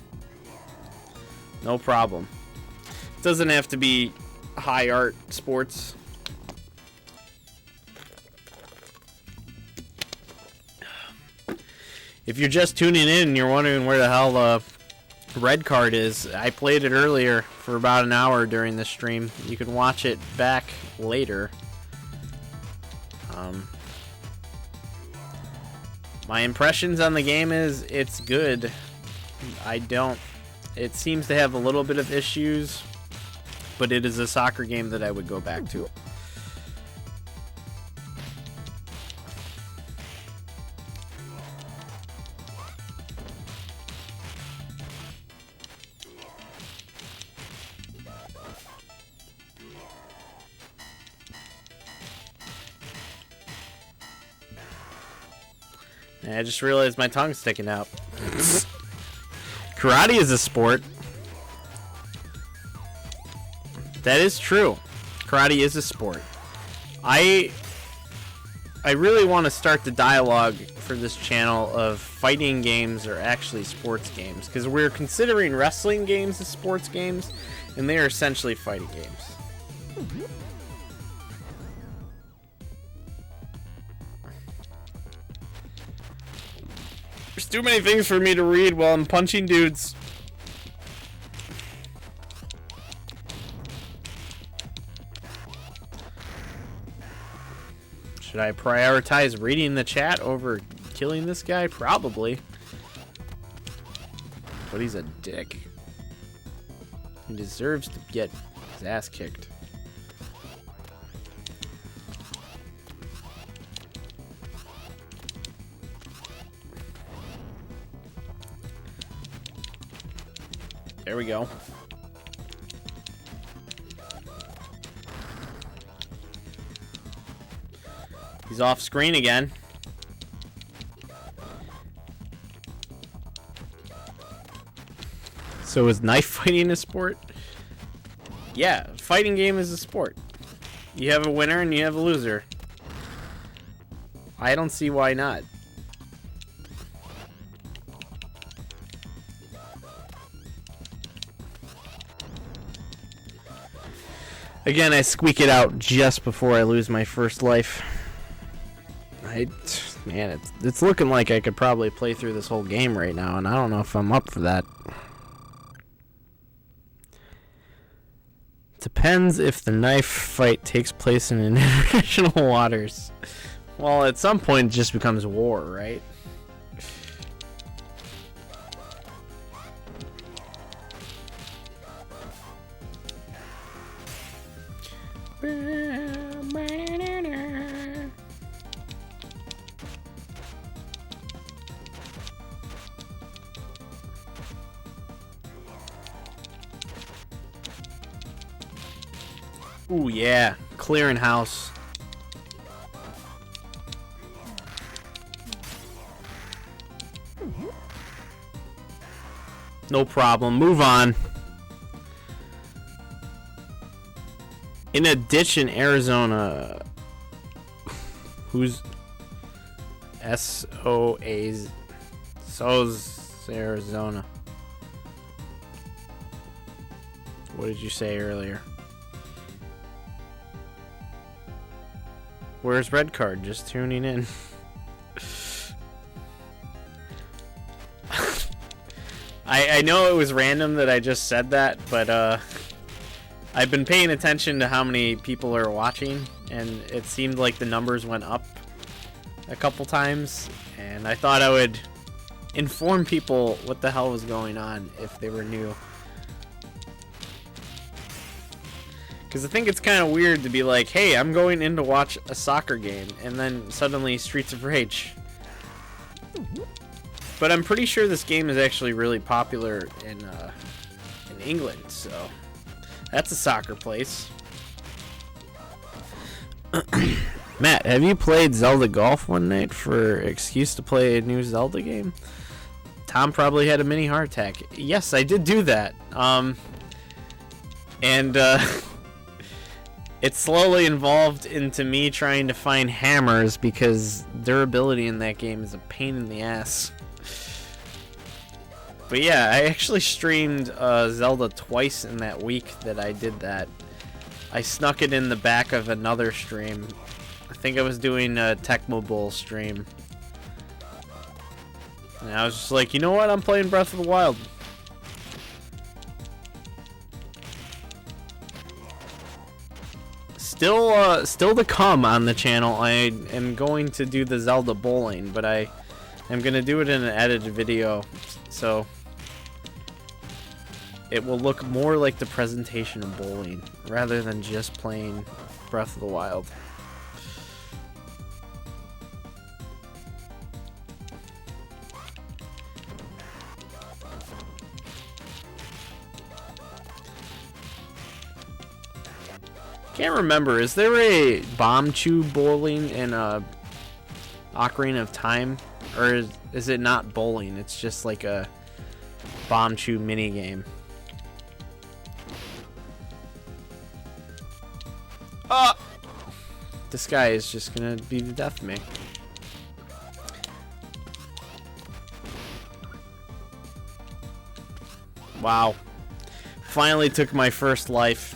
No problem. It doesn't have to be high art sports. If you're just tuning in and you're wondering where the hell RedCard is, I played it earlier for about an hour during the stream. You can watch it back later. My impressions on the game is it's good. It seems to have a little bit of issues, but it is a soccer game that I would go back to. And I just realized my tongue's sticking out. Karate is a sport. That is true. Karate is a sport. I really want to start the dialogue for this channel of fighting games are actually sports games, because we're considering wrestling games as sports games, and they are essentially fighting games. There's too many things for me to read while I'm punching dudes. Should I prioritize reading the chat over killing this guy? Probably. But he's a dick. He deserves to get his ass kicked. There we go. He's off screen again. So is knife fighting a sport? Yeah, fighting game is a sport. You have a winner and you have a loser. I don't see why not. Again, I squeak it out just before I lose my first life. Man, it's looking like I could probably play through this whole game right now, and I don't know if I'm up for that. Depends if the knife fight takes place in international waters. Well, at some point it just becomes war, right? Ooh, yeah. Clearing house. No problem. Move on. In a ditch in Arizona. Who's S-O-A's? So's Arizona. What did you say earlier? Where's RedCard? Just tuning in. I know it was random that I just said that, but I've been paying attention to how many people are watching, and it seemed like the numbers went up a couple times, and I thought I would inform people what the hell was going on if they were new. Because I think it's kind of weird to be like, hey, I'm going in to watch a soccer game, and then suddenly Streets of Rage. But I'm pretty sure this game is actually really popular in England, so that's a soccer place. Matt, have you played Zelda Golf one night for excuse to play a new Zelda game? Tom probably had a mini heart attack. Yes, I did do that. It slowly evolved into me trying to find hammers because durability in that game is a pain in the ass. But yeah, I actually streamed Zelda twice in that week that I did that. I snuck it in the back of another stream. I think I was doing a Tecmo Bowl stream. And I was just like, you know what? I'm playing Breath of the Wild. Still to come on the channel, I am going to do the Zelda bowling, but I am going to do it in an edited video, so it will look more like the presentation of bowling, rather than just playing Breath of the Wild. Can't remember. Is there a bomb tube bowling in Ocarina of Time? Or is it not bowling? It's just like a bomb chew mini game. This guy is just gonna be the death of me. Wow. Finally took my first life.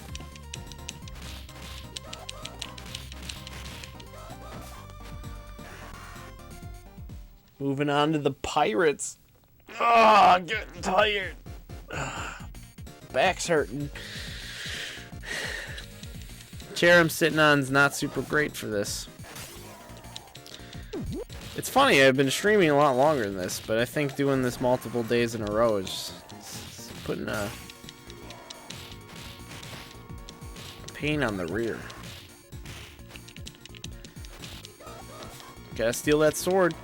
Moving on to the Pirates. I'm getting tired. Back's hurting. Chair I'm sitting on is not super great for this. It's funny, I've been streaming a lot longer than this, but I think doing this multiple days in a row is putting a pain on the rear. Gotta steal that sword.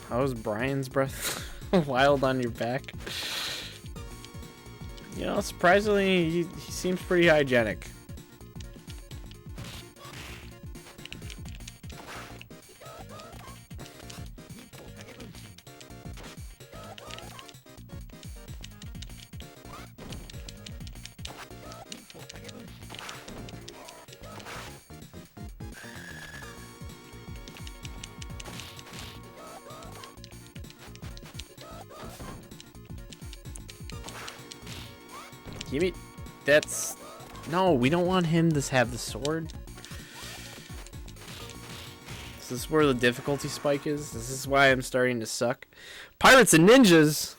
How's Brian's breath? Wild on your back? You know, surprisingly, he seems pretty hygienic. Give me... That's... No, we don't want him to have the sword. Is this where the difficulty spike is? This is why I'm starting to suck. Pirates and ninjas!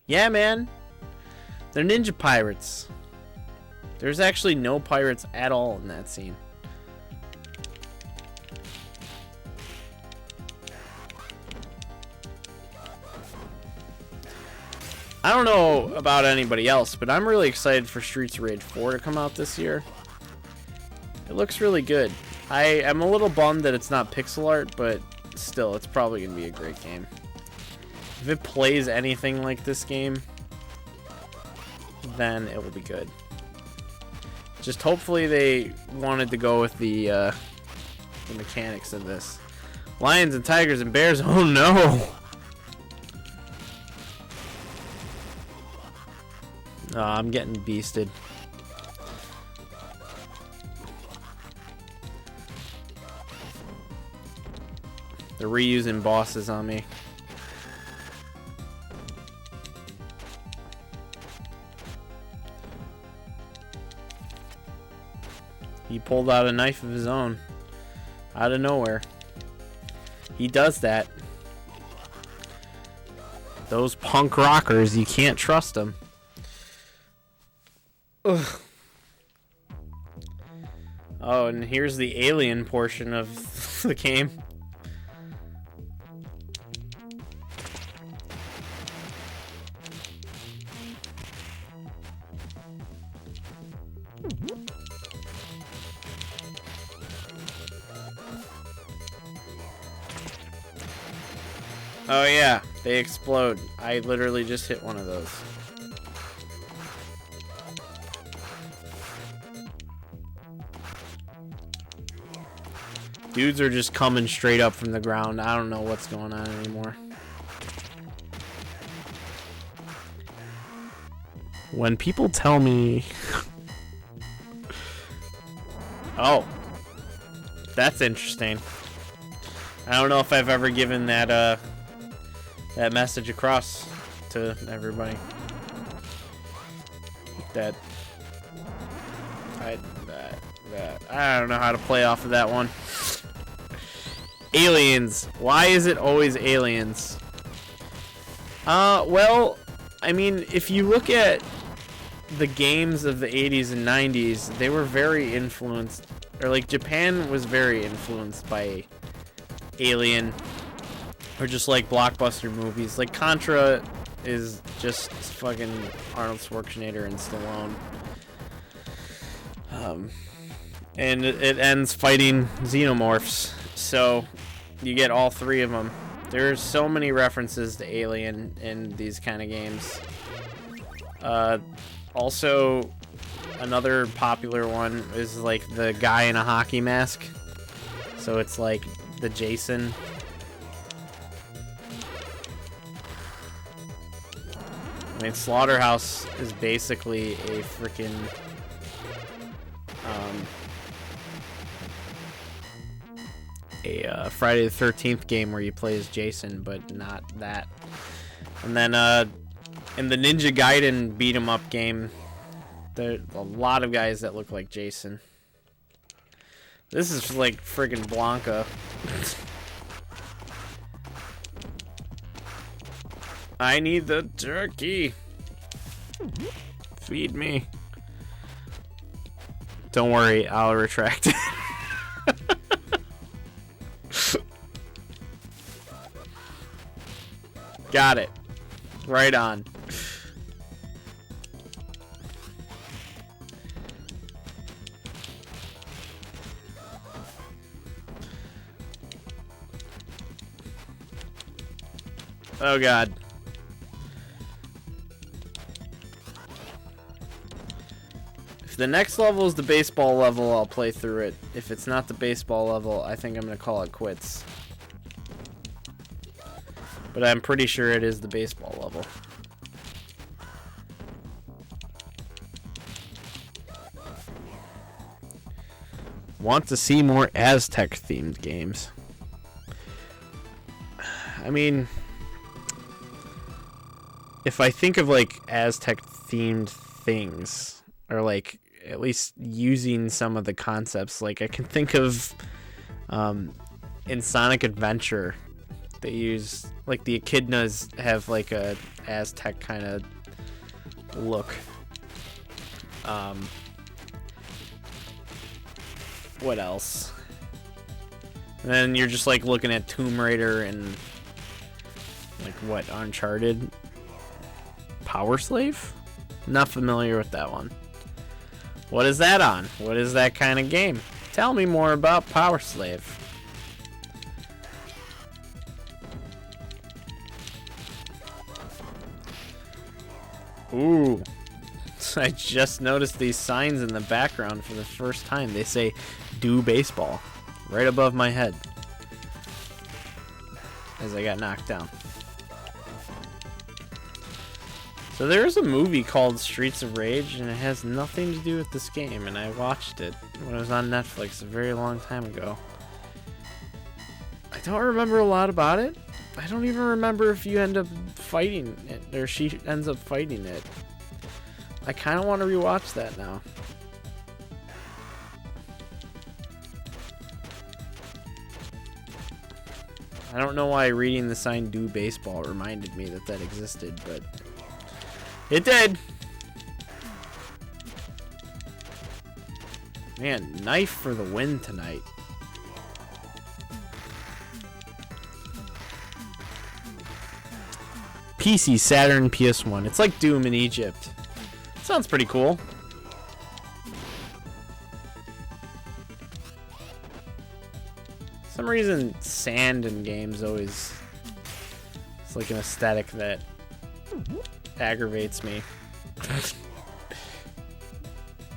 Yeah, man. They're ninja pirates. There's actually no pirates at all in that scene. I don't know about anybody else, but I'm really excited for Streets of Rage 4 to come out this year. It looks really good. I am a little bummed that it's not pixel art, but still, it's probably going to be a great game. If it plays anything like this game, then it will be good. Just hopefully they wanted to go with the mechanics of this. Lions and tigers and bears, oh no! Oh, I'm getting beasted. They're reusing bosses on me. He pulled out a knife of his own. Out of nowhere. He does that. Those punk rockers, you can't trust them. Ugh. Oh, and here's the alien portion of the game. Oh yeah, they explode. I literally just hit one of those. Dudes are just coming straight up from the ground. I don't know what's going on anymore. When people tell me... Oh. That's interesting. I don't know if I've ever given that that message across to everybody. That I don't know how to play off of that one. Aliens. Why is it always aliens? Well, I mean, if you look at the games of the 80s and 90s, they were very influenced, or like Japan was very influenced by Alien, or just like blockbuster movies. Like Contra is just fucking Arnold Schwarzenegger and Stallone. And it ends fighting xenomorphs, so you get all three of them. There's so many references to Alien in these kind of games. Also, another popular one is like the guy in a hockey mask. So it's like the Jason. I mean, Slaughterhouse is basically a freaking Friday the 13th game where you play as Jason, but not that. And then in the Ninja Gaiden beat 'em up game, there are a lot of guys that look like Jason. This is like friggin' Blanca. I need the turkey. Feed me. Don't worry, I'll retract it. Got it. Right on. Oh God. If the next level is the baseball level, I'll play through it. If it's not the baseball level, I think I'm gonna call it quits. But I'm pretty sure it is the baseball level. Want to see more Aztec-themed games. I mean, if I think of like Aztec-themed things, or like at least using some of the concepts, like I can think of in Sonic Adventure, they use like the echidnas have like a Aztec kind of look. What else? And then you're just like looking at Tomb Raider and like what, Uncharted? Power Slave? Not familiar with that one. What is that on? What is that kind of game? Tell me more about Power Slave. Ooh. I just noticed these signs in the background for the first time. They say, "Do baseball," right above my head. As I got knocked down. So there's a movie called Streets of Rage, and it has nothing to do with this game, and I watched it when it was on Netflix a very long time ago. I don't remember a lot about it. I don't even remember if you end up fighting it, or she ends up fighting it. I kind of want to rewatch that now. I don't know why reading the sign "Do Baseball" reminded me that that existed, but it did. Man, knife for the win tonight. PC, Saturn, PS1. It's like Doom in Egypt. Sounds pretty cool. For some reason, sand in games always... It's like an aesthetic that aggravates me.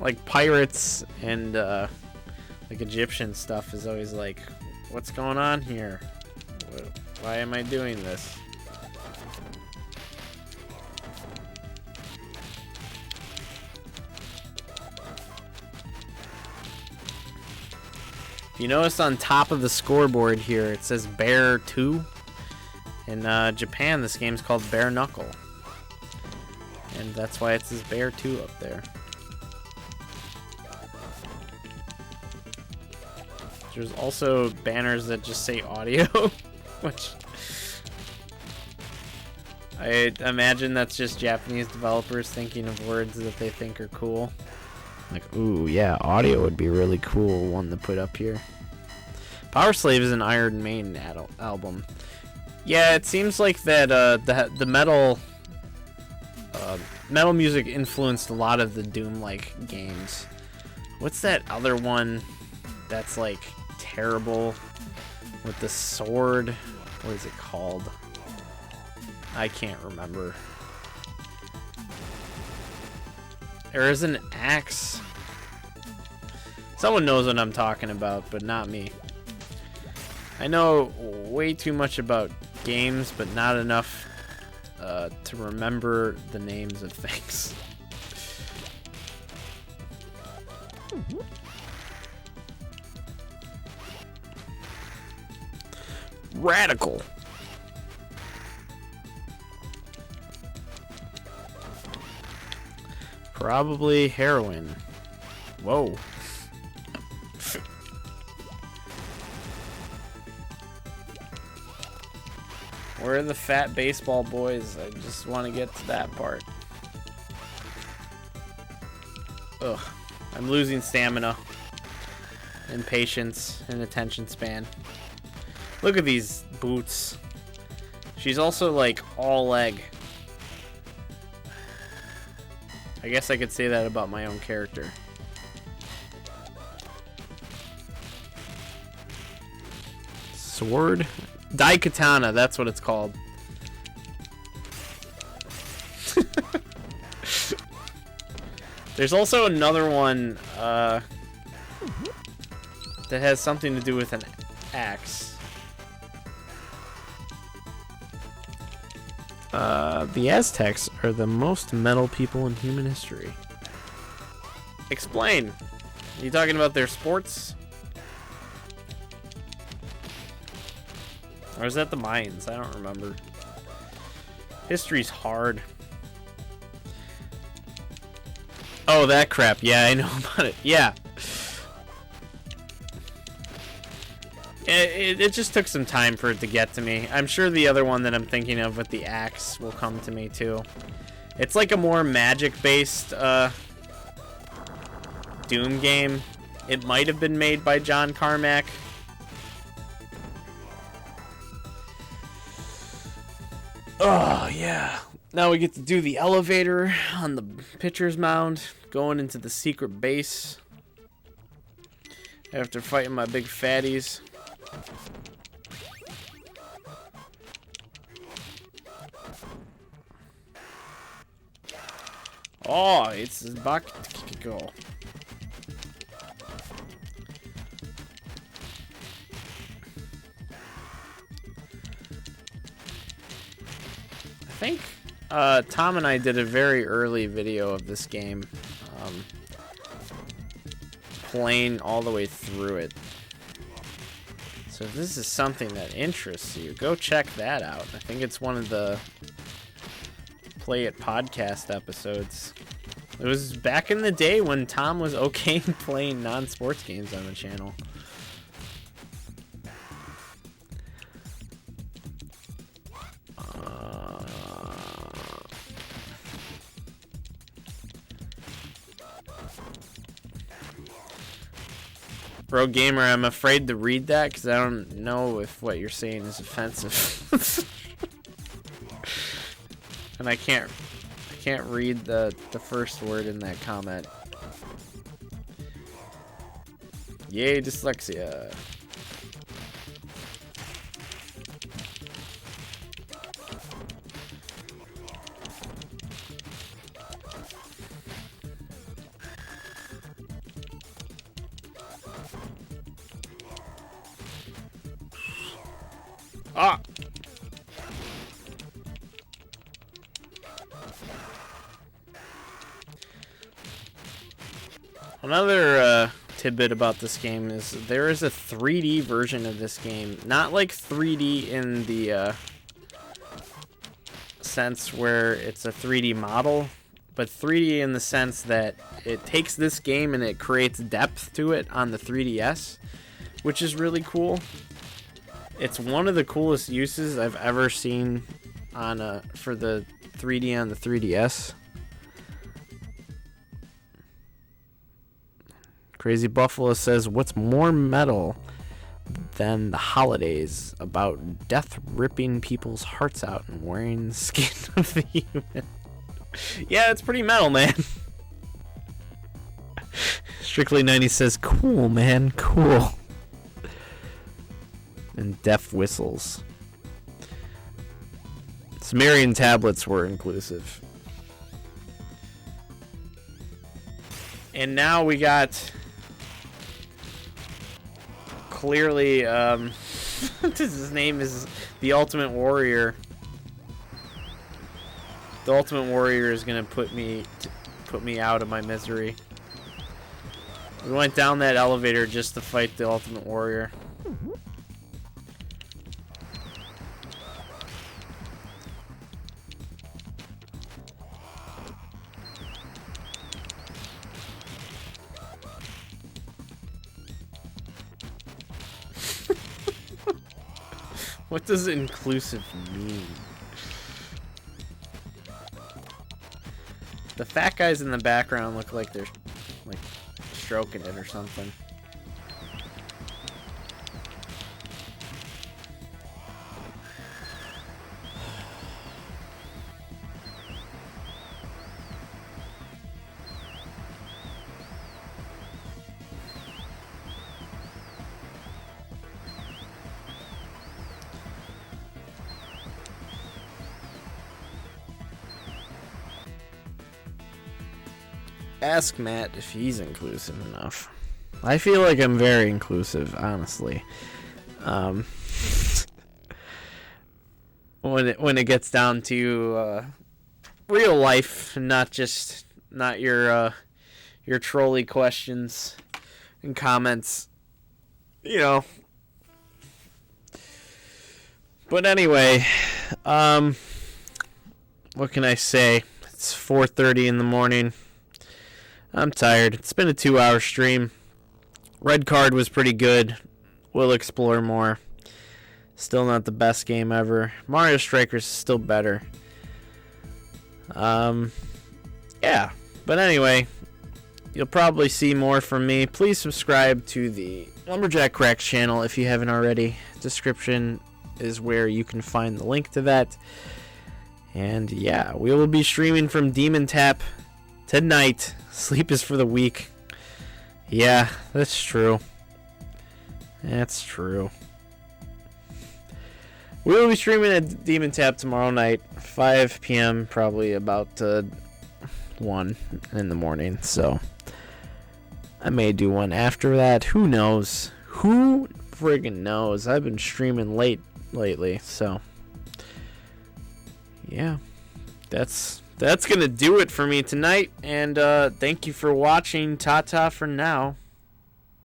Like pirates and like Egyptian stuff is always like, what's going on here? Why am I doing this? If you notice on top of the scoreboard here, it says Bear 2. In Japan, this game's called Bare Knuckle. And that's why it says Bear 2 up there. There's also banners that just say audio, which I imagine that's just Japanese developers thinking of words that they think are cool. Like, ooh, yeah, audio would be a really cool one to put up here. Power Slave is an Iron Maiden album. Yeah, it seems like that the metal music influenced a lot of the Doom-like games. What's that other one that's like terrible with the sword? What is it called? I can't remember. There is an axe. Someone knows what I'm talking about, but not me. I know way too much about games, but not enough to remember the names of things. Radical. Probably heroin. Whoa. Where are the fat baseball boys? I just want to get to that part. Ugh. I'm losing stamina and patience and attention span. Look at these boots. She's also like all leg. I guess I could say that about my own character. Sword? Daikatana, that's what it's called. There's also another one that has something to do with an axe. The Aztecs are the most metal people in human history. Explain. Are you talking about their sports? Or is that the Mayans? I don't remember. History's hard. Oh, that crap. Yeah, I know about it. Yeah. It just took some time for it to get to me. I'm sure the other one that I'm thinking of with the axe will come to me too. It's like a more magic-based Doom game. It might have been made by John Carmack. Oh, yeah. Now we get to do the elevator on the pitcher's mound, going into the secret base after fighting my big fatties. Oh, it's back to go. I think Tom and I did a very early video of this game, playing all the way through it. So if this is something that interests you, go check that out. I think it's one of the Play It podcast episodes. It was back in the day when Tom was okay playing non-sports games on the channel. Bro Gamer, I'm afraid to read that because I don't know if what you're saying is offensive. And I can't read the first word in that comment. Yay, dyslexia. Ah! Another tidbit about this game is there is a 3D version of this game. Not like 3D in the sense where it's a 3D model, but 3D in the sense that it takes this game and it creates depth to it on the 3DS, which is really cool. It's one of the coolest uses I've ever seen on for the 3D on the 3DS. Crazy Buffalo says, what's more metal than the holidays about death ripping people's hearts out and wearing the skin of the human? Yeah, it's pretty metal, man. Strictly 90 says, cool, man, cool. And deaf whistles. Sumerian tablets were inclusive. And now we got clearly his name is the Ultimate Warrior. The Ultimate Warrior is gonna put me out of my misery. We went down that elevator just to fight the Ultimate Warrior. What does inclusive mean? The fat guys in the background look like they're like stroking it or something. Ask Matt if he's inclusive enough. I feel like I'm very inclusive, honestly. When it gets down to real life, not your trolley questions and comments, you know. But anyway, what can I say? It's 4:30 in the morning. I'm tired. It's been a 2-hour stream. RedCard was pretty good. We'll explore more. Still not the best game ever. Mario Strikers is still better. Yeah. But anyway, you'll probably see more from me. Please subscribe to the Lumberjack Cracks channel if you haven't already. Description is where you can find the link to that. And yeah, we will be streaming from Demon Tap tonight. Sleep is for the weak. Yeah, that's true. That's true. We will be streaming at Demon Tap tomorrow night, 5 p.m., probably about 1 in the morning. So I may do one after that. Who knows? Who friggin' knows? I've been streaming late lately, so yeah, that's gonna do it for me tonight, and thank you for watching. Ta-ta for now.